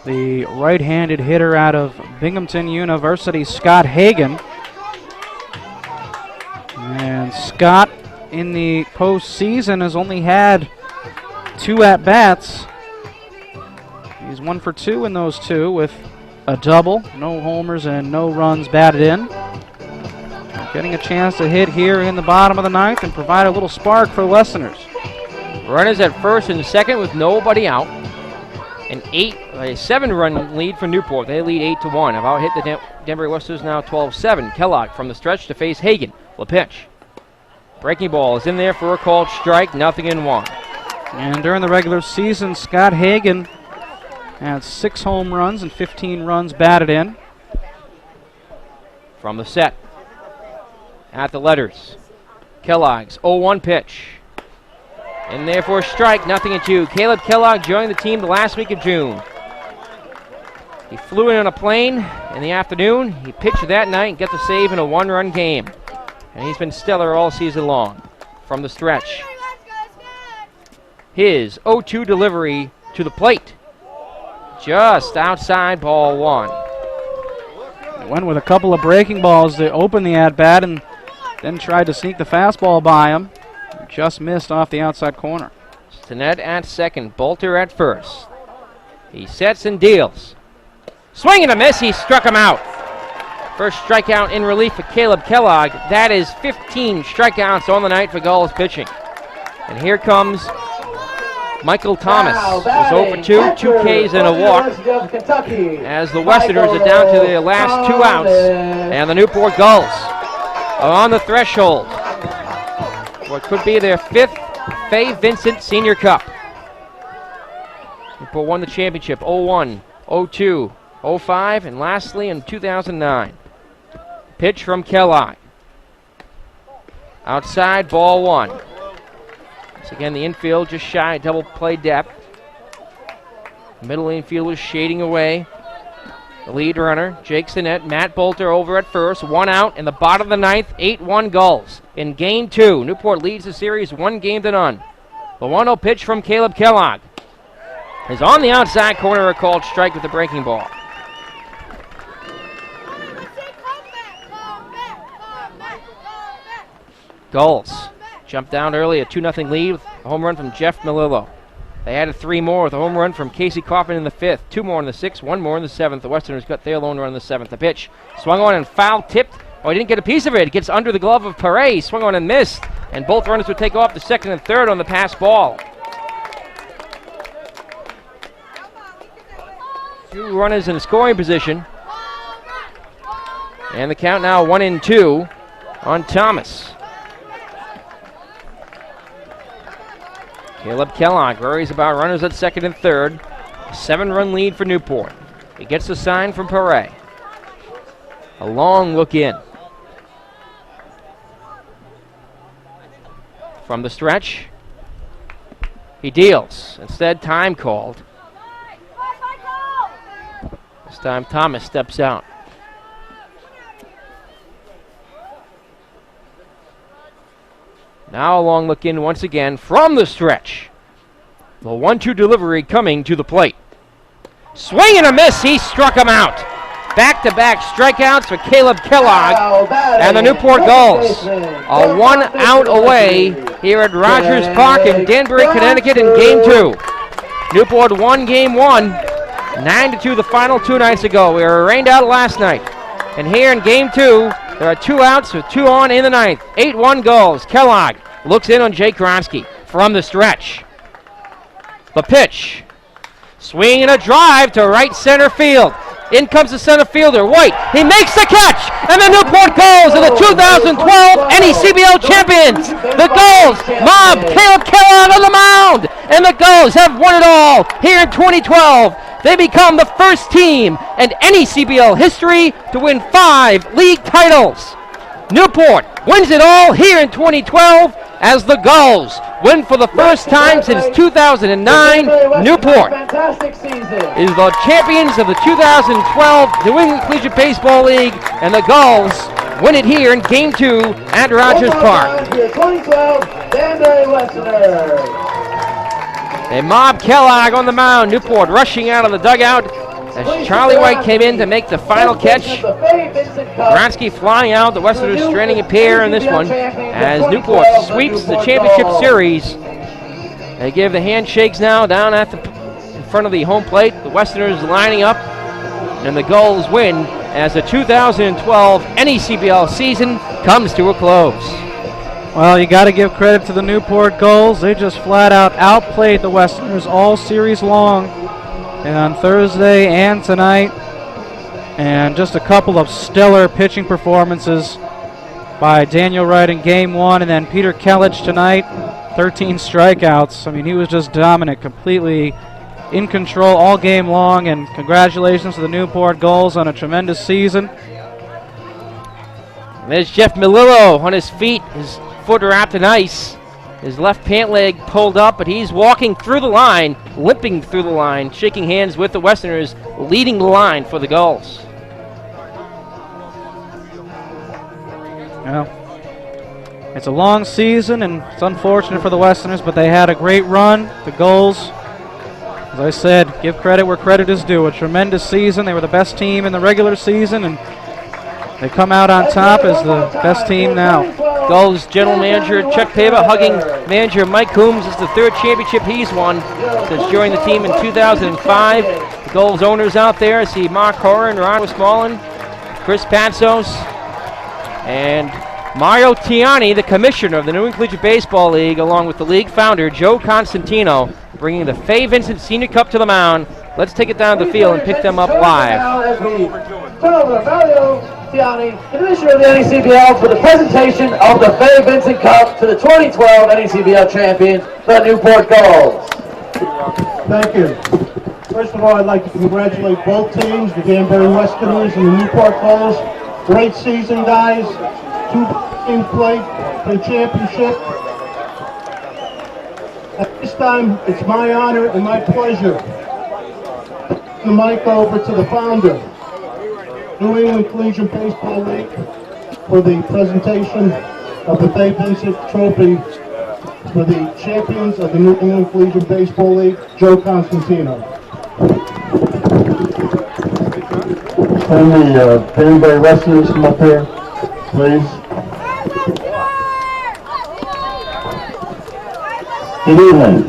the right-handed hitter out of Binghamton University, Scott Hagan. And Scott in the postseason has only had 2 at-bats. He's 1 for 2 in those 2 with a double, no homers and no runs batted in. Getting a chance to hit here in the bottom of the 9th and provide a little spark for the Westerners. Runners at first and second with nobody out. A 7-run lead for Newport. They lead 8-1. Have out hit the Danbury Westerners now 12-7. Kellogg from the stretch to face Hagan. The pitch. Breaking ball is in there for a called strike. 0-1. And during the regular season, Scott Hagan had 6 home runs and 15 runs batted in. From the set. At the letters. Kellogg's 0-1 pitch. In there for a strike, 0-2. Caleb Kellogg joined the team the last week of June. He flew in on a plane in the afternoon. He pitched that night and got the save in a 1-run game. And he's been stellar all season long. From the stretch. His 0-2 delivery to the plate. Just outside ball 1. Went with a couple of breaking balls to open the at-bat and then tried to sneak the fastball by him. Just missed off the outside corner. Stinnett at second, Balter at first. He sets and deals. Swing and a miss, he struck him out. First strikeout in relief for Caleb Kellogg. That is 15 strikeouts on the night for Gulls pitching. And here comes Michael Thomas. Now Is batting, over 2, 2 Ks and a from the walk. University of Kentucky, As the Westerners are down to their last 2 outs. And the Newport Gulls are on the threshold. What could be their 5th Fay Vincent Senior Cup. Newport won the championship 01, 02, 05, and lastly in 2009. Pitch from Kellogg. Outside, ball 1. Once again, the infield just shy of double play depth. Middle infield is shading away. The lead runner, Jake Sinnett, Matt Bolter over at first. 1 out in the bottom of the 9th, 8-1 Gulls. In game 2, Newport leads the series 1-0. The 1-0 pitch from Caleb Kellogg is on the outside corner, a called strike with the breaking ball. Gulls jumped down early, a 2-0 lead with a home run from Jeff Melillo. They added 3 more with a home run from Casey Kaufman in the 5th, 2 more in the 6th, 1 more in the 7th. The Westerners got their lone run in the 7th. The pitch swung on and foul tipped. Oh, he didn't get a piece of it. It gets under the glove of Perret. Swung on and missed. And both runners would take off the 2nd and 3rd on the pass ball. 2 runners in scoring position. And the count now 1-2 on Thomas. Caleb Kellogg worries about runners at 2nd and 3rd. A 7-run lead for Newport. He gets the sign from Perret. A long look in. From the stretch, he deals. Instead, time called. This time Thomas steps out. Now a long look in once again from the stretch. The 1-2 delivery coming to the plate. Swing and a miss. He struck him out. Back-to-back strikeouts for Caleb Kellogg and the Newport Gulls. A 1 out away here at Rogers Park in Danbury, Connecticut in Game 2. Newport won Game 1, 9-2 the final 2 nights ago. We were rained out last night. And here in Game 2, there are 2 outs with 2 on in the 9th. 8-1 Gulls. Kellogg looks in on Jake Gronsky from the stretch. The pitch. Swing and a drive to right center field. In comes the center fielder, White. He makes the catch, and the Newport Gulls are the 2012 NECBL champions. The Gulls mob Caleb Kellogg on the mound, and the Gulls have won it all here in 2012. They become the first team in NECBL history to win 5 league titles. Newport wins it all here in 2012 as the Gulls win for the first time since 2009. Newport is the champions of the 2012 New England Collegiate Baseball League, and the Gulls win it here in Game 2 at Rogers Park. 2012 Danbury Westerners. They mob Kellogg on the mound. Newport rushing out of the dugout as Charlie White came in to make the final catch. Gronsky flying out. The Westerners stranding a pair in this one as Newport sweeps the championship series. They give the handshakes now down at in front of the home plate. The Westerners lining up, and the Gulls win as the 2012 NECBL season comes to a close. Well, you got to give credit to the Newport Gulls. They just flat out outplayed the Westerners all series long, and on Thursday and tonight. And just a couple of stellar pitching performances by Daniel Wright in Game 1, and then Peter Kellich tonight, 13 strikeouts. I mean, he was just dominant, completely in control all game long, and congratulations to the Newport Gulls on a tremendous season. There's Jeff Melillo on his feet, his foot wrapped in ice, his left pant leg pulled up, but he's walking through the line, limping through the line, shaking hands with the Westerners, leading the line for the Gulls. Well, it's a long season, and it's unfortunate for the Westerners, but they had a great run. The Gulls, as I said, give credit where credit is due. A tremendous season. They were the best team in the regular season, and they come out on top as the best team now. Gulls general manager Chuck Pava hugging manager Mike Coombs. It's the 3rd championship he's won since joining the team in 2005. The Gulls owners out there see Mark Horan, Ron Westmoreland, Chris Patsos, and Mario Tiani, the commissioner of the New England Collegiate Baseball League, along with the league founder, Joe Constantino, bringing the Fay Vincent Senior Cup to the mound. Let's take it down to the field and pick them up live. Now as we turn over Mario Tiani, commissioner of the NECBL, for the presentation of the Fay Vincent Cup to the 2012 NECBL champions, the Newport Gulls. Thank you. First of all, I'd like to congratulate both teams, the Danbury Westerners and the Newport Gulls. Great season, guys. 2 teams played for the championship. At this time, it's my honor and my pleasure to turn the mic over to the founder, New England Collegiate Baseball League, for the presentation of the Fay Vincent Trophy for the champions of the New England Collegiate Baseball League, Joe Constantino. And the Danbury Westerners come up here, please. Good evening.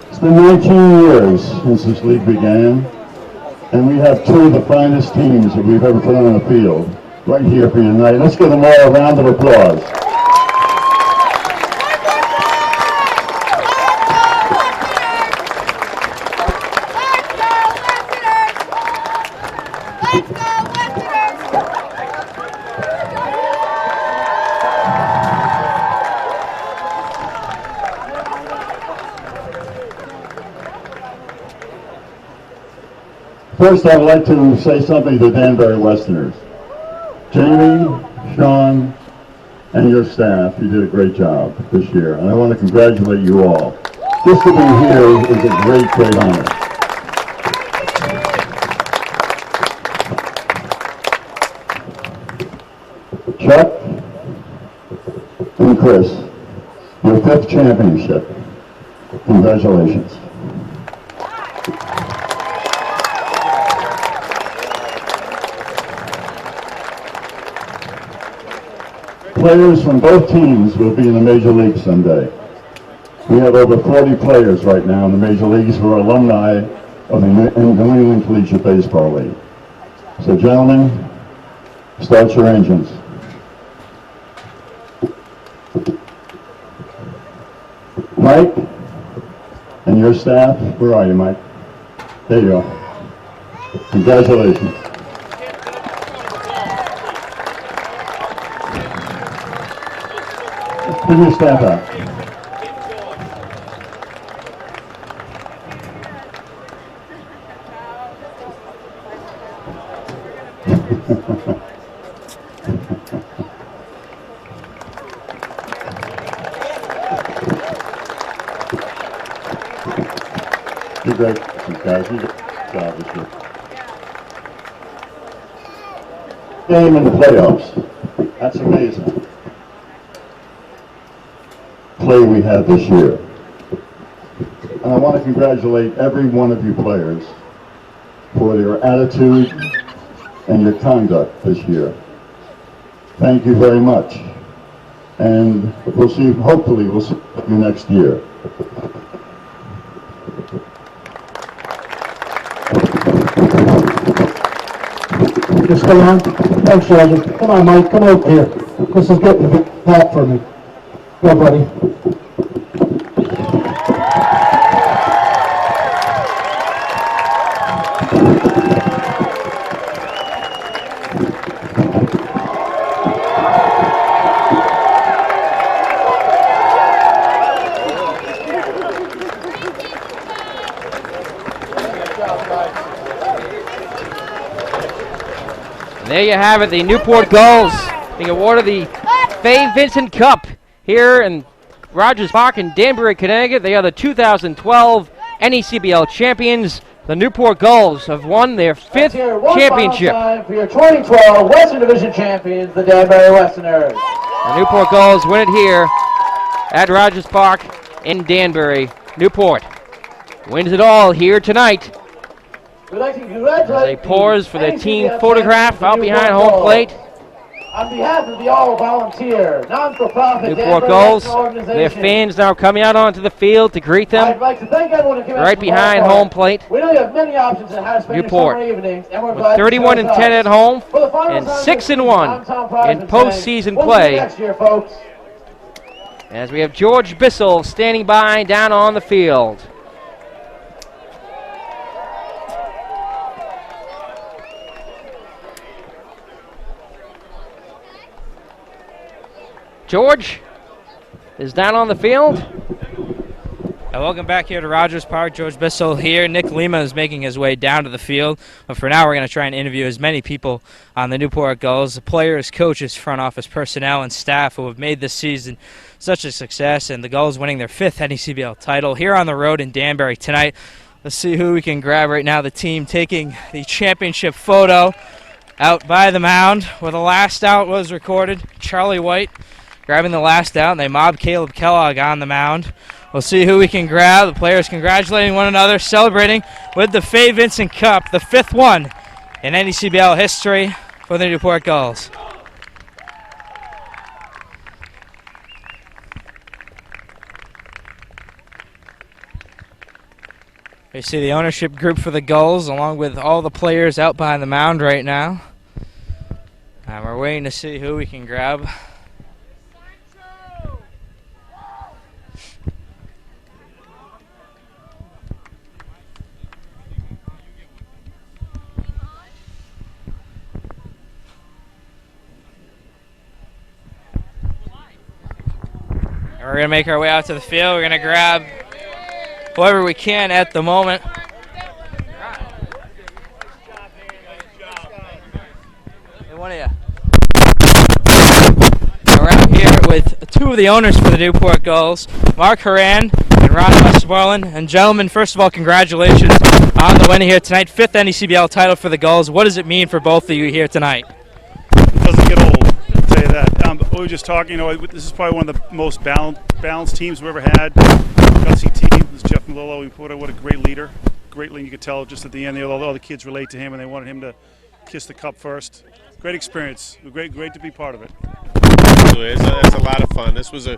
It's been 19 years since this league began, and we have 2 of the finest teams that we've ever put on the field right here for you tonight. Let's give them all a round of applause. First, I would like to say something to the Danbury Westerners. Jamie, Sean, and your staff, you did a great job this year, and I want to congratulate you all. Just to be here is a great, great honor. Chuck and Chris, your 5th championship. Congratulations. Players from both teams will be in the Major League someday. We have over 40 players right now in the Major Leagues who are alumni of the New England Collegiate Baseball League. So gentlemen, start your engines. Mike and your staff, where are you, Mike? There you go. Congratulations. Bring your staff out. You great, guys. You did a good job this year. Game in the playoffs. That's amazing. Play we had this year. And I want to congratulate every one of you players for your attitude and your conduct this year. Thank you very much. And we'll see, hopefully we'll see you next year. Just come on. Thanks, Roger. Come on, Mike. Come over here. This is getting a bit hot for me. Go, buddy. There you have it, the Newport Gulls being awarded the Fay Vincent Cup here in Rogers Park in Danbury, Connecticut. They are the 2012 NECBL champions. The Newport Gulls have won their 5th championship. Time for your 2012 Western Division champions, the Danbury Westerners. The Newport Gulls win it here at Rogers Park in Danbury. Newport wins it all here tonight. We'd like to congratulate As they pause for their team photograph out behind home plate. on behalf of the all-volunteer, non-for-profit Newport Danbury Gulls, National their Organization, fans now coming out onto the field to greet I'd them like to thank everyone who came out right to behind support. home plate. We know you have many options on how to spend Newport, your summer evenings, and we're with glad 31 you and chose 10 us. at home For the final and time 6 this and season, 1 I'm Tom in Priceman saying, postseason we'll see you play. next year, folks. As we have George Bissell standing by down on the field. George is down on the field. Welcome back here to Rogers Park. George Bissell here. Nick Lima is making his way down to the field. But for now, we're going to try and interview as many people on the Newport Gulls, the players, coaches, front office personnel, and staff who have made this season such a success, and the Gulls winning their 5th NECBL title here on the road in Danbury tonight. Let's see who we can grab right now. The team taking the championship photo out by the mound where the last out was recorded. Charlie White grabbing the last out, and they mob Caleb Kellogg on the mound. We'll see who we can grab. The players congratulating one another, celebrating with the Fay Vincent Cup, the 5th one in NECBL history for the Newport Gulls. You see the ownership group for the Gulls, along with all the players out behind the mound right now. And we're waiting to see who we can grab. We're going to make our way out to the field. We're going to grab whoever we can at the moment. Hey, one of you. We're out here with 2 of the owners for the Newport Gulls, Mark Horan and Ron Westmoreland. And gentlemen, first of all, congratulations on the win here tonight. 5th NECBL title for the Gulls. What does it mean for both of you here tonight? It doesn't get old, I'll tell you that. We were just talking, this is probably one of the most balanced teams we've ever had. Gutsy team. This is Jeff Malillo. What a great leader. Great leader. You could tell just at the end, all the kids relate to him, and they wanted him to kiss the cup first. Great experience. Great to be part of it. It's a lot of fun. This was a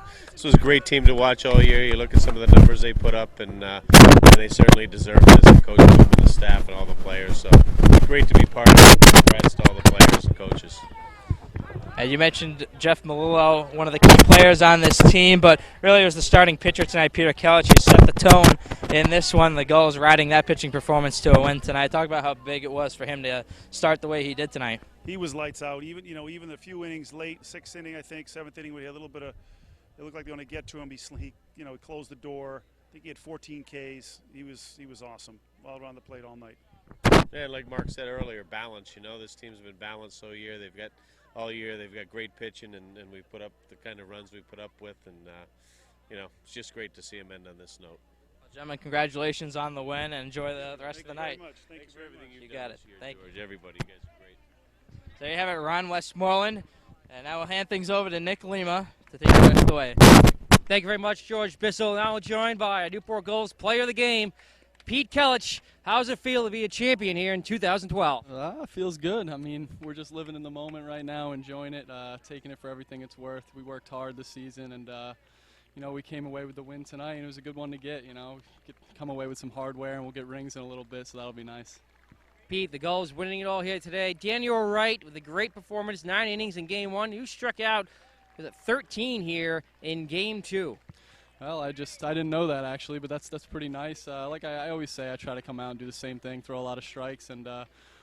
great team to watch all year. You look at some of the numbers they put up, and they certainly deserve this. The coaches and the staff and all the players. So great to be part of it. Congrats to all the players and coaches. You mentioned Jeff Malillo, one of the key players on this team, but really it was the starting pitcher tonight, Peter Kellich. He set the tone in this one. The Gulls riding that pitching performance to a win tonight. Talk about how big it was for him to start the way he did tonight. He was lights out. Even a few innings late, 6th inning, I think, 7th inning, we had a little bit of. It looked like they want to get to him. He closed the door. I think he had 14 Ks. He was awesome. All around the plate all night. Yeah, like Mark said earlier, balance. This team's been balanced all year. All year they've got great pitching, and we put up the kind of runs we put up with, and it's just great to see him end on this note. Well, gentlemen, congratulations on the win, and enjoy the rest of the night. Thank you for everything you've you done got it. this year, Thank George. you. Everybody, you guys are great. So there you have it, Ron Westmoreland, and now we'll hand things over to Nick Lima to take the rest of the way. Thank you very much, George Bissell. Now joined by a Newport Gulls player of the game, Pete Kellich. How does it feel to be a champion here in 2012? It feels good. I mean, we're just living in the moment right now, enjoying it, taking it for everything it's worth. We worked hard this season, and we came away with the win tonight, and it was a good one to get. Come away with some hardware, and we'll get rings in a little bit, so that'll be nice. Pete, the Gulls winning it all here today. Daniel Wright with a great performance, 9 innings in Game 1. You struck out 13 here in Game 2. Well, I didn't know that actually, but that's pretty nice. Like I always say, I try to come out and do the same thing, throw a lot of strikes, and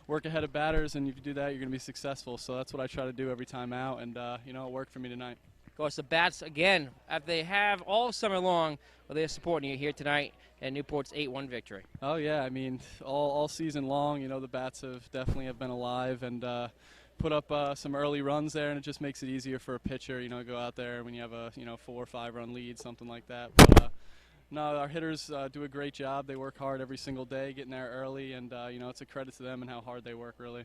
work ahead of batters. And if you do that, you're going to be successful. So that's what I try to do every time out, and it worked for me tonight. Of course, the bats again, as they have all summer long, they're supporting you here tonight at Newport's 8-1 victory. Oh yeah, I mean all season long, the bats have definitely been alive and. Put up some early runs there, and it just makes it easier for a pitcher, go out there when you have a 4 or 5 run lead, something like that. But no, our hitters do a great job. They work hard every single day, getting there early, and it's a credit to them and how hard they work, really.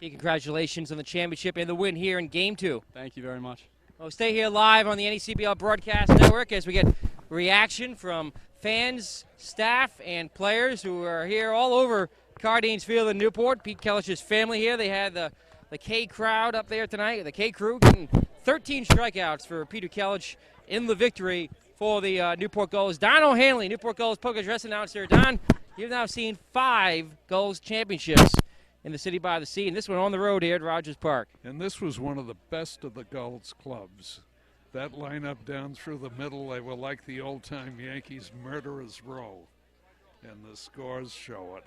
Hey, congratulations on the championship and the win here in Game 2. Thank you very much. Well, stay here live on the NECBL Broadcast Network as we get reaction from fans, staff, and players who are here all over Cardines Field in Newport. Pete Kellich's family here. They had the the K crowd up there tonight, the K crew, getting 13 strikeouts for Peter Kellich in the victory for the Newport Gulls. Don O'Hanley, Newport Gulls poker dress announcer. Don, you've now seen 5 Gulls championships in the city by the sea, and this one on the road here at Rogers Park. And this was one of the best of the Gulls clubs. That lineup down through the middle, they were like the old-time Yankees murderers row, and the scores show it.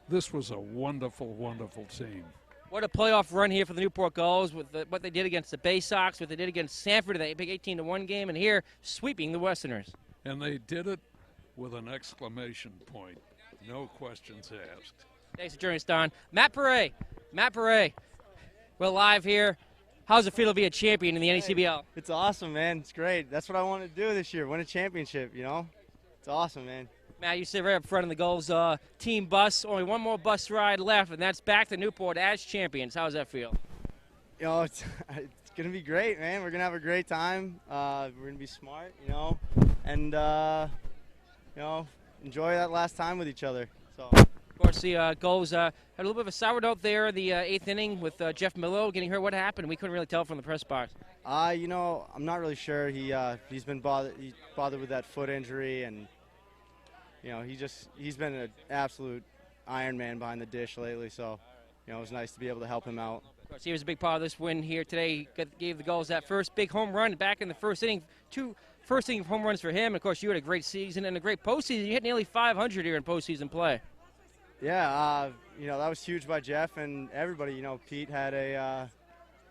This was a wonderful, wonderful team. What a playoff run here for the Newport Gulls with what they did against the Bay Sox, what they did against Sanford in that big 18-1 game, and here sweeping the Westerners. And they did it with an exclamation point. No questions asked. Thanks for joining us, Don. Matt Perret. Matt Perret. We're live here. How's it feel to be a champion in the NECBL? It's awesome, man. It's great. That's what I want to do this year, win a championship, you know? It's awesome, man. Matt, you sit right up front of the Gulls team bus. Only one more bus ride left, and that's back to Newport as champions. How does that feel? You know, it's going to be great, man. We're going to have a great time. We're going to be smart, you know, and, you know, enjoy that last time with each other. So. Of course, the Gulls had a little bit of a sour note there in the 8th inning with Jeff Millo getting hurt. What happened? We couldn't really tell from the press box. You know, I'm not really sure. He's been bothered with that foot injury, and you know, he's been an absolute Iron Man behind the dish lately. So, you know, it was nice to be able to help him out. Of course, he was a big part of this win here today. He gave the Gulls that first big home run back in the first inning. 2 first inning home runs for him. And of course, you had a great season and a great postseason. You hit nearly 500 here in postseason play. Yeah, you know, that was huge by Jeff and everybody. You know, Pete had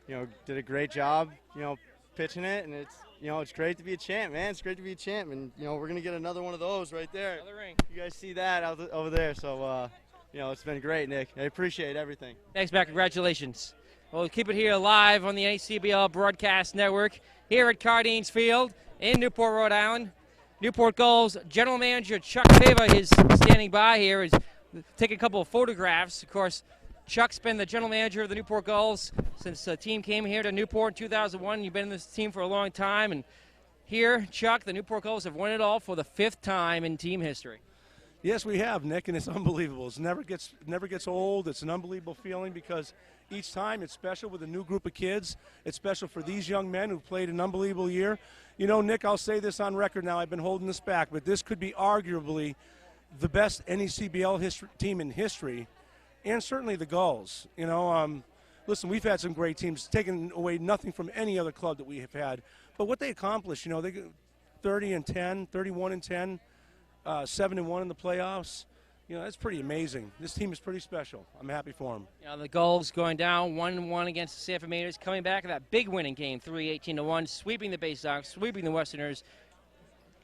you know, did a great job, you know, pitching it, and you know, it's great to be a champ, man. It's great to be a champ, and you know, we're gonna get another one of those right there. Another ring. You guys see that over there? So, you know, it's been great, Nick. I appreciate everything. Thanks, Matt. Congratulations. We'll keep it here live on the NECBL Broadcast Network here at Cardines Field in Newport, Rhode Island. Newport Gulls General Manager Chuck Fava is standing by here. He's taking a couple of photographs. Of course, Chuck's been the general manager of the Newport Gulls since the team came here to Newport in 2001. You've been in this team for a long time. And here, Chuck, the Newport Gulls have won it all for the 5th time in team history. Yes, we have, Nick, and it's unbelievable. It never gets old. It's an unbelievable feeling because each time it's special with a new group of kids. It's special for these young men who played an unbelievable year. You know, Nick, I'll say this on record now. I've been holding this back, but this could be arguably the best NECBL team in history, and certainly the Gulls. You know, listen, we've had some great teams, taking away nothing from any other club that we have had. But what they accomplished, you know, they 30-10, 31-10, 7-1 in the playoffs. You know, that's pretty amazing. This team is pretty special. I'm happy for them. You know, the Gulls going down 1-1 against the Sanford Mainers, coming back in that big winning game, 18-1, sweeping the Bay Sox, sweeping the Westerners.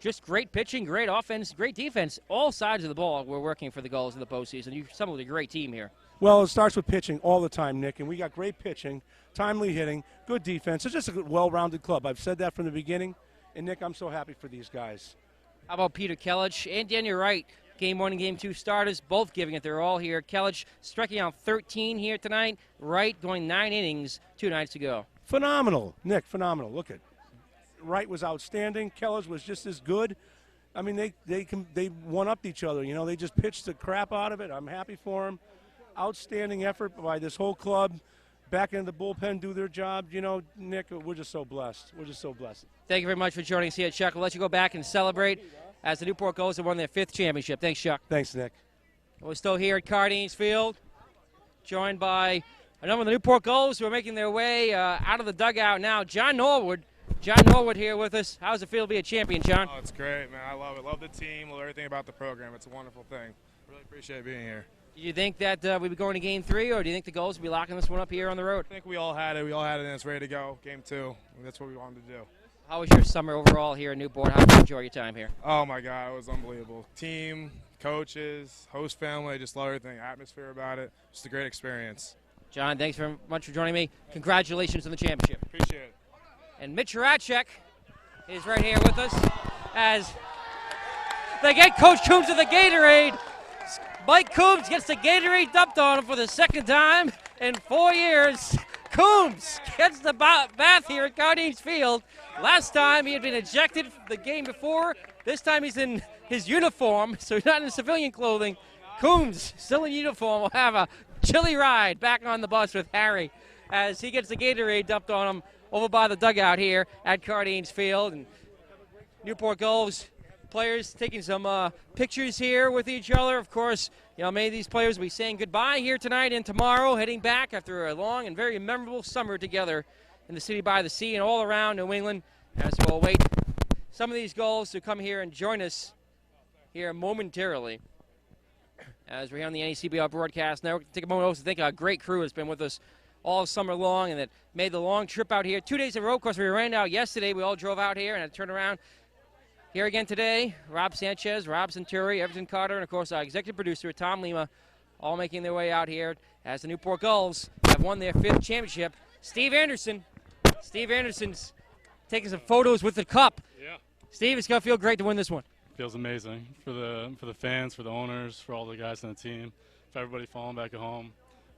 Just great pitching, great offense, great defense. All sides of the ball were working for the Gulls in the postseason. You assembled a great team here. Well, it starts with pitching all the time, Nick, and we got great pitching, timely hitting, good defense. It's just a well-rounded club. I've said that from the beginning, and, Nick, I'm so happy for these guys. How about Peter Kellich and Daniel Wright, Game 1 and Game 2 starters, both giving it their all here. Kellich striking out 13 here tonight. Wright going 9 innings 2 nights ago. Phenomenal, Nick, phenomenal. Look at Wright was outstanding. Kellich was just as good. I mean, they one-upped each other. You know, they just pitched the crap out of it. I'm happy for them. Outstanding effort by this whole club. Back into the bullpen, do their job. You know, Nick, we're just so blessed. We're just so blessed. Thank you very much for joining us here, Chuck. We'll let you go back and celebrate as the Newport Gulls have won their 5th championship. Thanks, Chuck. Thanks, Nick. We're still here at Cardines Field, joined by a number of the Newport Gulls who are making their way out of the dugout now. John Norwood here with us. How does it feel to be a champion, John? Oh, it's great, man. I love it. Love the team. Love everything about the program. It's a wonderful thing. Really appreciate being here. Do you think that we'd be going to Game 3, or do you think the Gulls will be locking this one up here on the road? I think we all had it. We all had it, and it's ready to go. Game 2. That's what we wanted to do. How was your summer overall here in Newport? How did you enjoy your time here? Oh, my God. It was unbelievable. Team, coaches, host family. I just love everything. Atmosphere about it. Just a great experience. John, thanks very much for joining me. Congratulations on the championship. Appreciate it. And Mitch Horacek is right here with us as they get Coach Coombs to the Gatorade. Mike Coombs gets the Gatorade dumped on him for the 2nd time in 4 years. Coombs gets the bath here at Cardines Field. Last time he had been ejected the game before. This time he's in his uniform, so he's not in civilian clothing. Coombs, still in uniform, will have a chilly ride back on the bus with Harry as he gets the Gatorade dumped on him over by the dugout here at Cardines Field. And Newport Gulls players taking some pictures here with each other. Of course, you know, many of these players will be saying goodbye here tonight and tomorrow, heading back after a long and very memorable summer together in the city by the sea and all around New England, as we'll await some of these Gulls to come here and join us here momentarily as we're here on the NECBL broadcast network. Take a moment also to thank a great crew that's been with us all summer long and that made the long trip out here 2 days in a row. Of course, we ran out yesterday. We all drove out here and had to turn around here again today. Rob Sanchez, Rob Centuri, Everton Carter, and, of course, our executive producer, Tom Lima, all making their way out here as the Newport Gulls have won their 5th championship. Steve Anderson's taking some photos with the cup. Yeah. Steve, it's going to feel great to win this one. Feels amazing for the fans, for the owners, for all the guys on the team, for everybody falling back at home.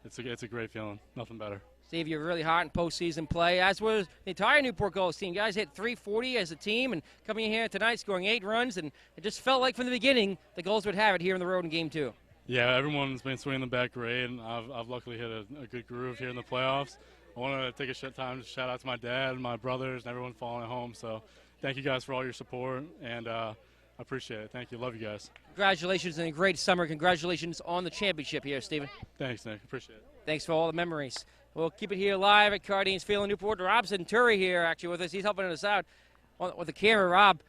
It's a great feeling. Nothing better. Steve, you're really hot in postseason play, as was the entire Newport Gulls team. Guys hit 340 as a team, and coming in here tonight scoring 8 runs, and it just felt like from the beginning the Gulls would have it here on the road in Game 2. Yeah, everyone's been swinging the bat great, and I've luckily hit a good groove here in the playoffs. I want to take a time to shout out to my dad, my brothers, and everyone following at home. So thank you guys for all your support, and I appreciate it. Thank you. Love you guys. Congratulations on a great summer. Congratulations on the championship here, Stephen. Thanks, Nick. Appreciate it. Thanks for all the memories. We'll keep it here live at Cardines Field in Newport. Rob Centuri here actually with us. He's helping us out with the camera. Rob,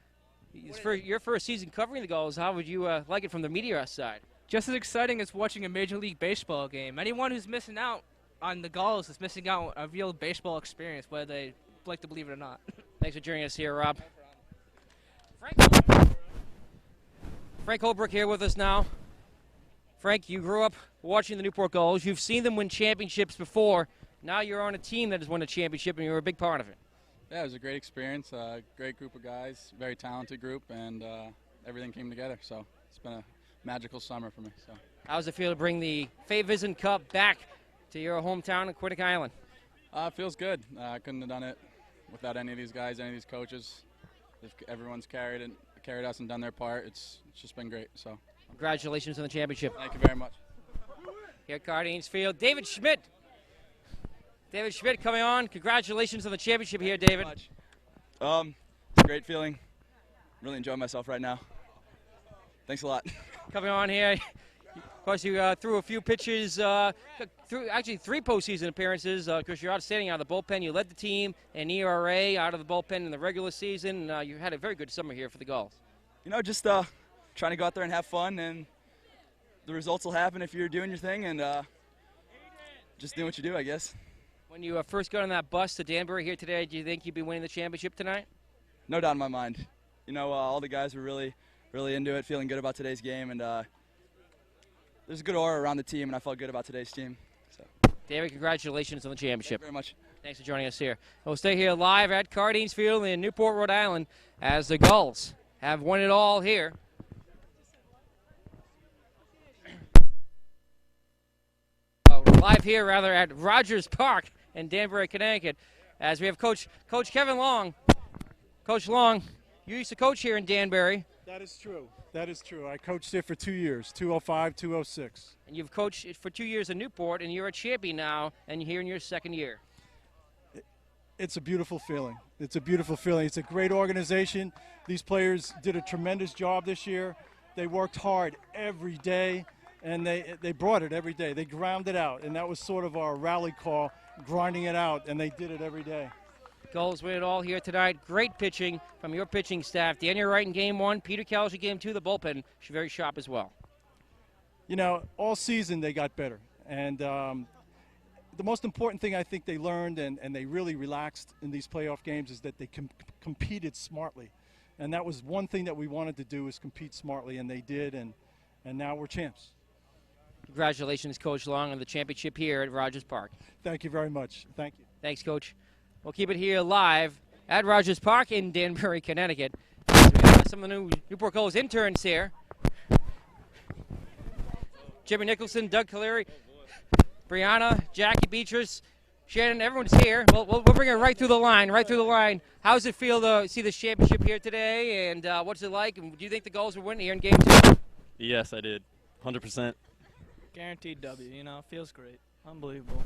for your first season covering the Gulls, how would you like it from the media side? Just as exciting as watching a Major League Baseball game. Anyone who's missing out on the Gulls is missing out on a real baseball experience, whether they like to believe it or not. Thanks for joining us here, Rob. Frank Holbrook here with us now. Frank, you grew up watching the Newport Gulls. You've seen them win championships before. Now you're on a team that has won a championship, and you're a big part of it. Yeah, it was a great experience, great group of guys, very talented group, and everything came together. So it's been a magical summer for me. So. How does it feel to bring the Fay Vincent Cup back to your hometown in Quinnipiac Island? It feels good. I couldn't have done it without any of these guys, any of these coaches. If everyone's carried us and done their part. It's just been great. So. Congratulations on the championship. Thank you very much. Here at Cardines Field, David Schmidt. David Schmidt coming on. Congratulations on the championship here, David. It's a great feeling. Really enjoying myself right now. Thanks a lot. Coming on here. Of course, you threw a few pitches, through actually 3 postseason appearances. Because you're outstanding out of the bullpen. You led the team in ERA out of the bullpen in the regular season. You had a very good summer here for the Gulls. You know, just trying to go out there and have fun, and the results will happen if you're doing your thing, and just doing what you do, I guess. When you first got on that bus to Danbury here today, do you think you'd be winning the championship tonight? No doubt in my mind. You know, all the guys were really into it, feeling good about today's game, and there's a good aura around the team, and I felt good about today's team. So. David, congratulations on the championship. Thank you very much. Thanks for joining us here. We'll stay here live at Cardines Field in Newport, Rhode Island, as the Gulls have won it all here. Live here, rather, at Rogers Park in Danbury, Connecticut, as we have Coach Kevin Long. Coach Long, you used to coach here in Danbury. That is true. That is true. I coached it for 2 years, 205, 206. And you've coached it for 2 years in Newport, and you're a champion now, and you're here in your 2nd year. It's a beautiful feeling. It's a beautiful feeling. It's a great organization. These players did a tremendous job this year. They worked hard every day, and they brought it every day. They ground it out, and that was sort of our rally call, grinding it out, and they did it every day. Gulls win it all here tonight. Great pitching from your pitching staff. Daniel Wright in Game 1, Peter Kelch in Game 2, the bullpen. She's very sharp as well. You know, all season they got better, and the most important thing I think they learned and they really relaxed in these playoff games is that they competed smartly. And that was one thing that we wanted to do, is compete smartly, and they did, and now we're champs. Congratulations, Coach Long, on the championship here at Rogers Park. Thank you very much. Thank you. Thanks, Coach. We'll keep it here live at Rogers Park in Danbury, Connecticut. We have some of the new Newport Gulls interns here. Jimmy Nicholson, Doug Caleri, Brianna, Jackie Beatrice, Shannon, everyone's here. We'll bring it right through the line, How does it feel to see this championship here today, and what's it like? And do you think the Gulls will win here in Game 2? Yes, I did. 100%. Guaranteed W, you know, feels great. Unbelievable.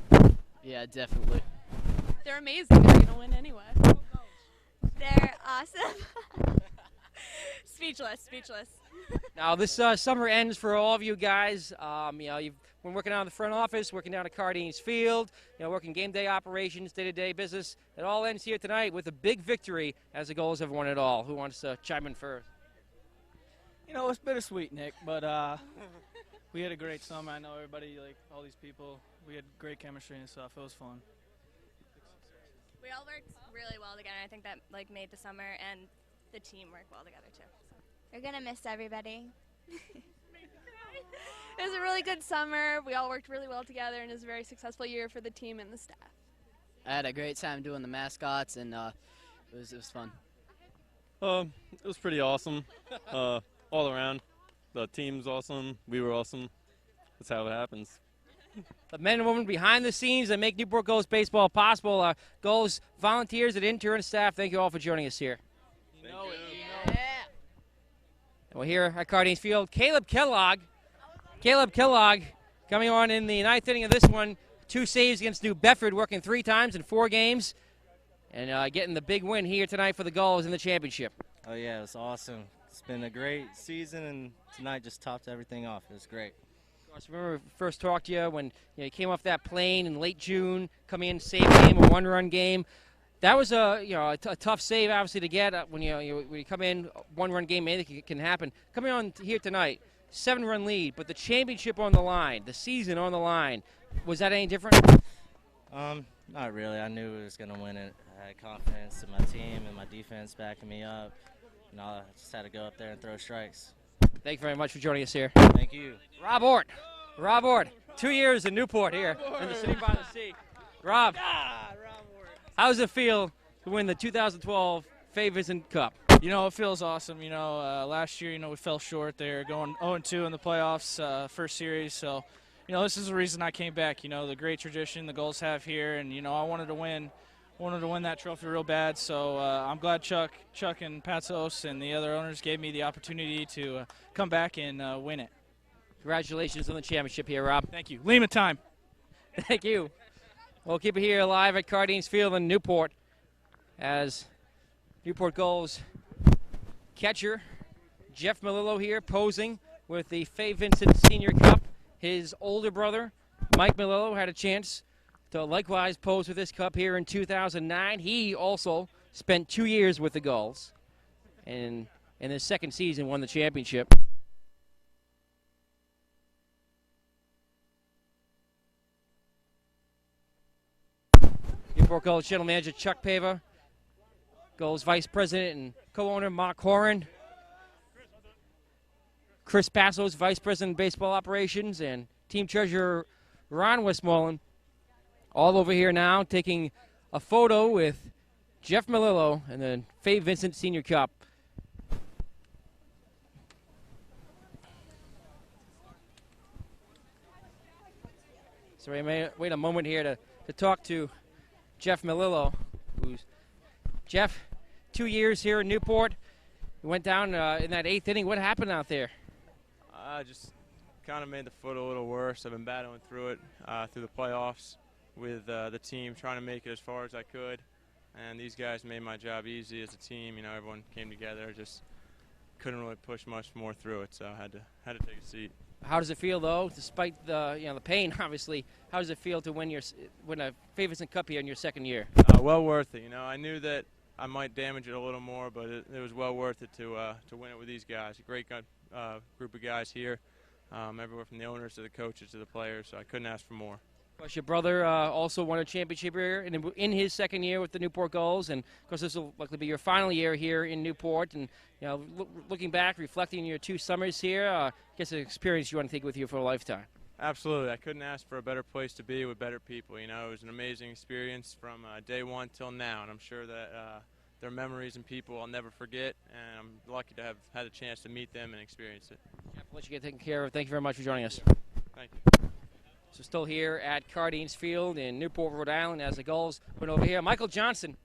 Yeah, definitely. They're amazing. They're going to win anyway. They're awesome. Speechless. Now this summer ends for all of you guys. You know, you've been working on the front office, working down at Cardines Field, you know, working game day operations, day-to-day business. It all ends here tonight with a big victory as the Gulls have won it all. Who wants to chime in first? You know, it's bittersweet, Nick, but we had a great summer. I know everybody, like all these people, we had great chemistry and stuff. It was fun. We all worked really well together. I think that like made the summer and the team work well together too. So. We're gonna miss everybody. It was a really good summer. We all worked really well together, and it was a very successful year for the team and the staff. I had a great time doing the mascots, and it was fun. It was pretty awesome. All around. The team's awesome. We were awesome. That's how it happens. The men and women behind the scenes that make Newport Gulls baseball possible. Gulls volunteers and intern staff, thank you all for joining us here. You know it. And we're here at Cardines Field. Caleb Kellogg coming on in the ninth inning of this one. 2 saves against New Bedford, working 3 times in 4 games. And getting the big win here tonight for the Gulls in the championship. Oh, yeah, it was awesome. It's been a great season, and tonight just topped everything off. It was great. I remember we first talked to you when you came off that plane in late June, come in, save game, a 1-run game. That was a tough save, obviously, to get when you come in, 1-run game, anything can happen. Coming on here tonight, 7-run lead, but the championship on the line, the season on the line. Was that any different? Not really. I knew we was going to win it. I had confidence in my team and my defense backing me up. You know, I just had to go up there and throw strikes. Thank you very much for joining us here. Thank you. Rob Ort, 2 years in Newport here in the city by the sea. Rob, how does it feel to win the 2012 Fay Vincent Cup? You know, it feels awesome. You know, last year, you know, we fell short there, going 0-2 in the playoffs, first series. So, you know, this is the reason I came back. You know, the great tradition the Gulls have here, and you know, I wanted to win that trophy real bad. So I'm glad Chuck and Patsos and the other owners gave me the opportunity to come back and win it. Congratulations on the championship here, Rob. Thank you. Lima time. Thank you. We'll keep it here live at Cardines Field in Newport as Newport Gulls catcher Jeff Melillo here posing with the Fay Vincent Senior Cup. His older brother, Mike Melillo, had a chance to likewise pose with this cup here in 2009. He also spent 2 years with the Gulls, and in his second season won the championship. Newport Gulls general manager Chuck Pava, Gulls vice president and co-owner Mark Horan, Chris Passos, vice president of baseball operations, and team treasurer Ron Westmoreland, all over here now taking a photo with Jeff Melillo and the Fay Vincent Senior Cup. So we may wait a moment here to talk to Jeff Melillo, Jeff, 2 years here in Newport. You went down in that 8th inning. What happened out there? I just kind of made the foot a little worse. I've been battling through it through the playoffs with the team, trying to make it as far as I could. And these guys made my job easy as a team. You know, everyone came together. Just couldn't really push much more through it, so I had to take a seat. How does it feel, though, despite the the pain? Obviously, how does it feel to win a Fay Vincent Cup here in your second year? Well worth it. You know, I knew that I might damage it a little more, but it was well worth it to win it with these guys. A great group of guys here, everywhere from the owners to the coaches to the players. So I couldn't ask for more. Of course, your brother also won a championship here in his second year with the Newport Gulls, and of course this will likely be your final year here in Newport. And you know, looking back, reflecting on your 2 summers here, I guess an experience you want to take with you for a lifetime. Absolutely, I couldn't ask for a better place to be with better people. You know, it was an amazing experience from day one till now, and I'm sure that they're memories and people I'll never forget. And I'm lucky to have had a chance to meet them and experience it. Jeff, I'll let you get taken care of. Thank you very much for joining us. Thank you. So still here at Cardines Field in Newport, Rhode Island, as the Gulls went over here. Michael Johnson,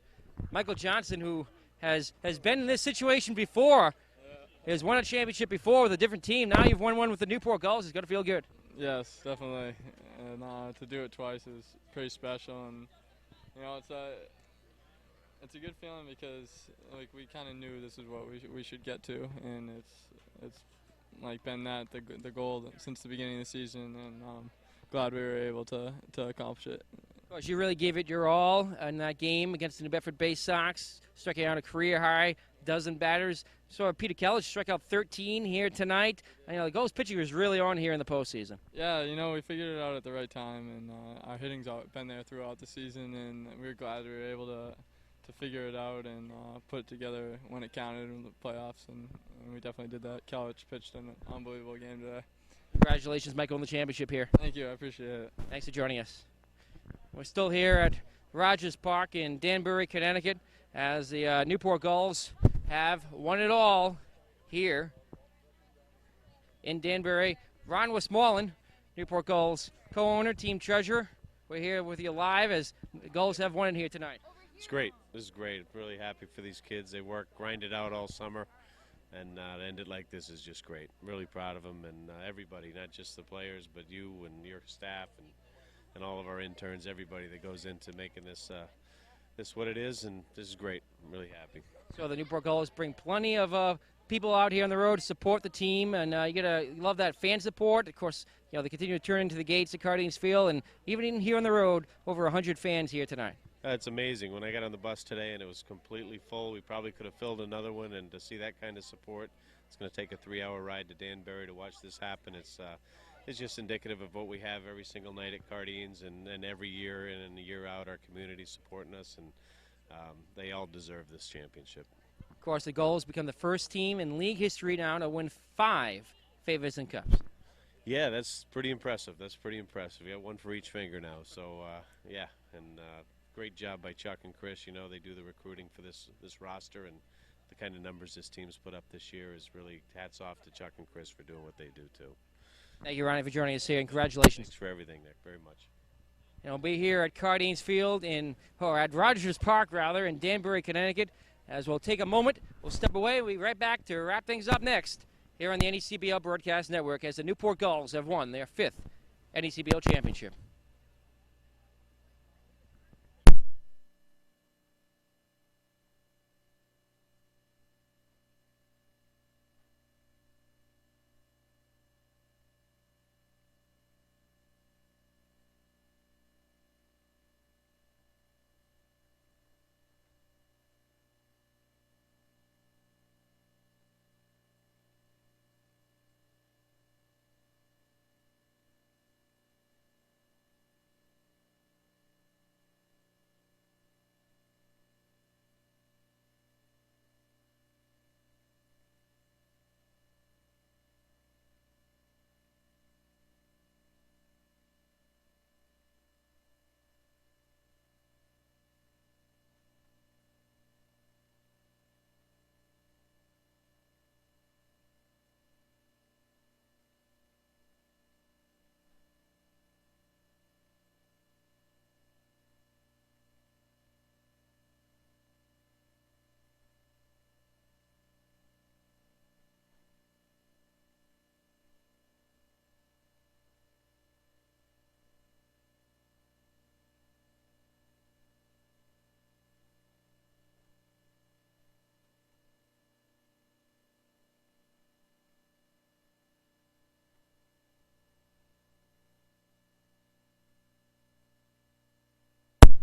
who has been in this situation before, has won a championship before with a different team. Now you've won one with the Newport Gulls. It's going to feel good. Yes, definitely. And to do it twice is pretty special, and you know it's a good feeling because like we kind of knew this is what we should get to, and it's like been the goal since the beginning of the season, and glad we were able to accomplish it. Of course, you really gave it your all in that game against the New Bedford Bay Sox, striking out a career-high dozen batters. So Peter Kellich struck out 13 here tonight. I know the Gulls pitching was really on here in the postseason. Yeah, you know, we figured it out at the right time, and our hitting's been there throughout the season, and we were glad we were able to figure it out and put it together when it counted in the playoffs, and we definitely did that. Kellich pitched an unbelievable game today. Congratulations, Michael, on the championship here. Thank you, I appreciate it. Thanks for joining us. We're still here at Rogers Park in Danbury, Connecticut, as the Newport Gulls have won it all here in Danbury. Ron Westmoreland, Newport Gulls co-owner, team treasurer. We're here with you live as the Gulls have won it here tonight. It's great. This is great. Really happy for these kids. They work, grinded out all summer, and to end it like this is just great. Really proud of them and everybody, not just the players, but you and your staff and all of our interns, everybody that goes into making this this what it is, and this is great. I'm really happy. So the Newport Gulls bring plenty of people out here on the road to support the team, and you love that fan support. Of course, you know they continue to turn into the gates at Cardines Field, and even here on the road, over 100 fans here tonight. It's amazing. When I got on the bus today and it was completely full, we probably could have filled another one, and to see that kind of support, it's going to take a 3-hour ride to Danbury to watch this happen. It's just indicative of what we have every single night at Cardines, and every year in and year out, our community supporting us, and they all deserve this championship. Of course, the Gulls become the first team in league history now to win 5 favors and cups. Yeah, that's pretty impressive. That's pretty impressive. We got one for each finger now. So, yeah, and great job by Chuck and Chris. You know, they do the recruiting for this roster, and the kind of numbers this team's put up this year is really hats off to Chuck and Chris for doing what they do, too. Thank you, Ronnie, for joining us here, and congratulations. Thanks for everything, Nick, very much. And we'll be here at Cardines Field at Rogers Park, rather, in Danbury, Connecticut. As we'll take a moment, we'll step away. We'll be right back to wrap things up next here on the NECBL Broadcast Network as the Newport Gulls have won their 5th NECBL championship.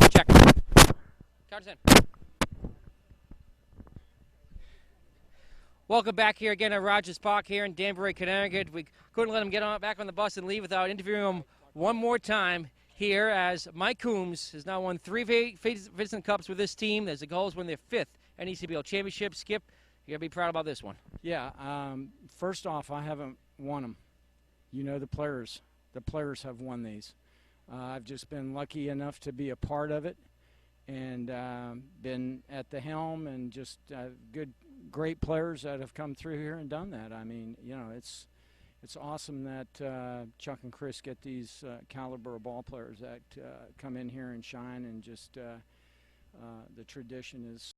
Check. Count us in. Welcome back here again at Rogers Park here in Danbury, Connecticut. We couldn't let him get back on the bus and leave without interviewing him one more time here, as Mike Coombs has now won 3 Vincent Cups with this team as the Gulls win their 5th NECBL championship. Skip, you're going to be proud about this one. Yeah, first off, I haven't won them. You know, the players have won these. I've just been lucky enough to be a part of it, and been at the helm, and just great players that have come through here and done that. I mean, you know, it's awesome that Chuck and Chris get these caliber of ball players that come in here and shine, and just the tradition is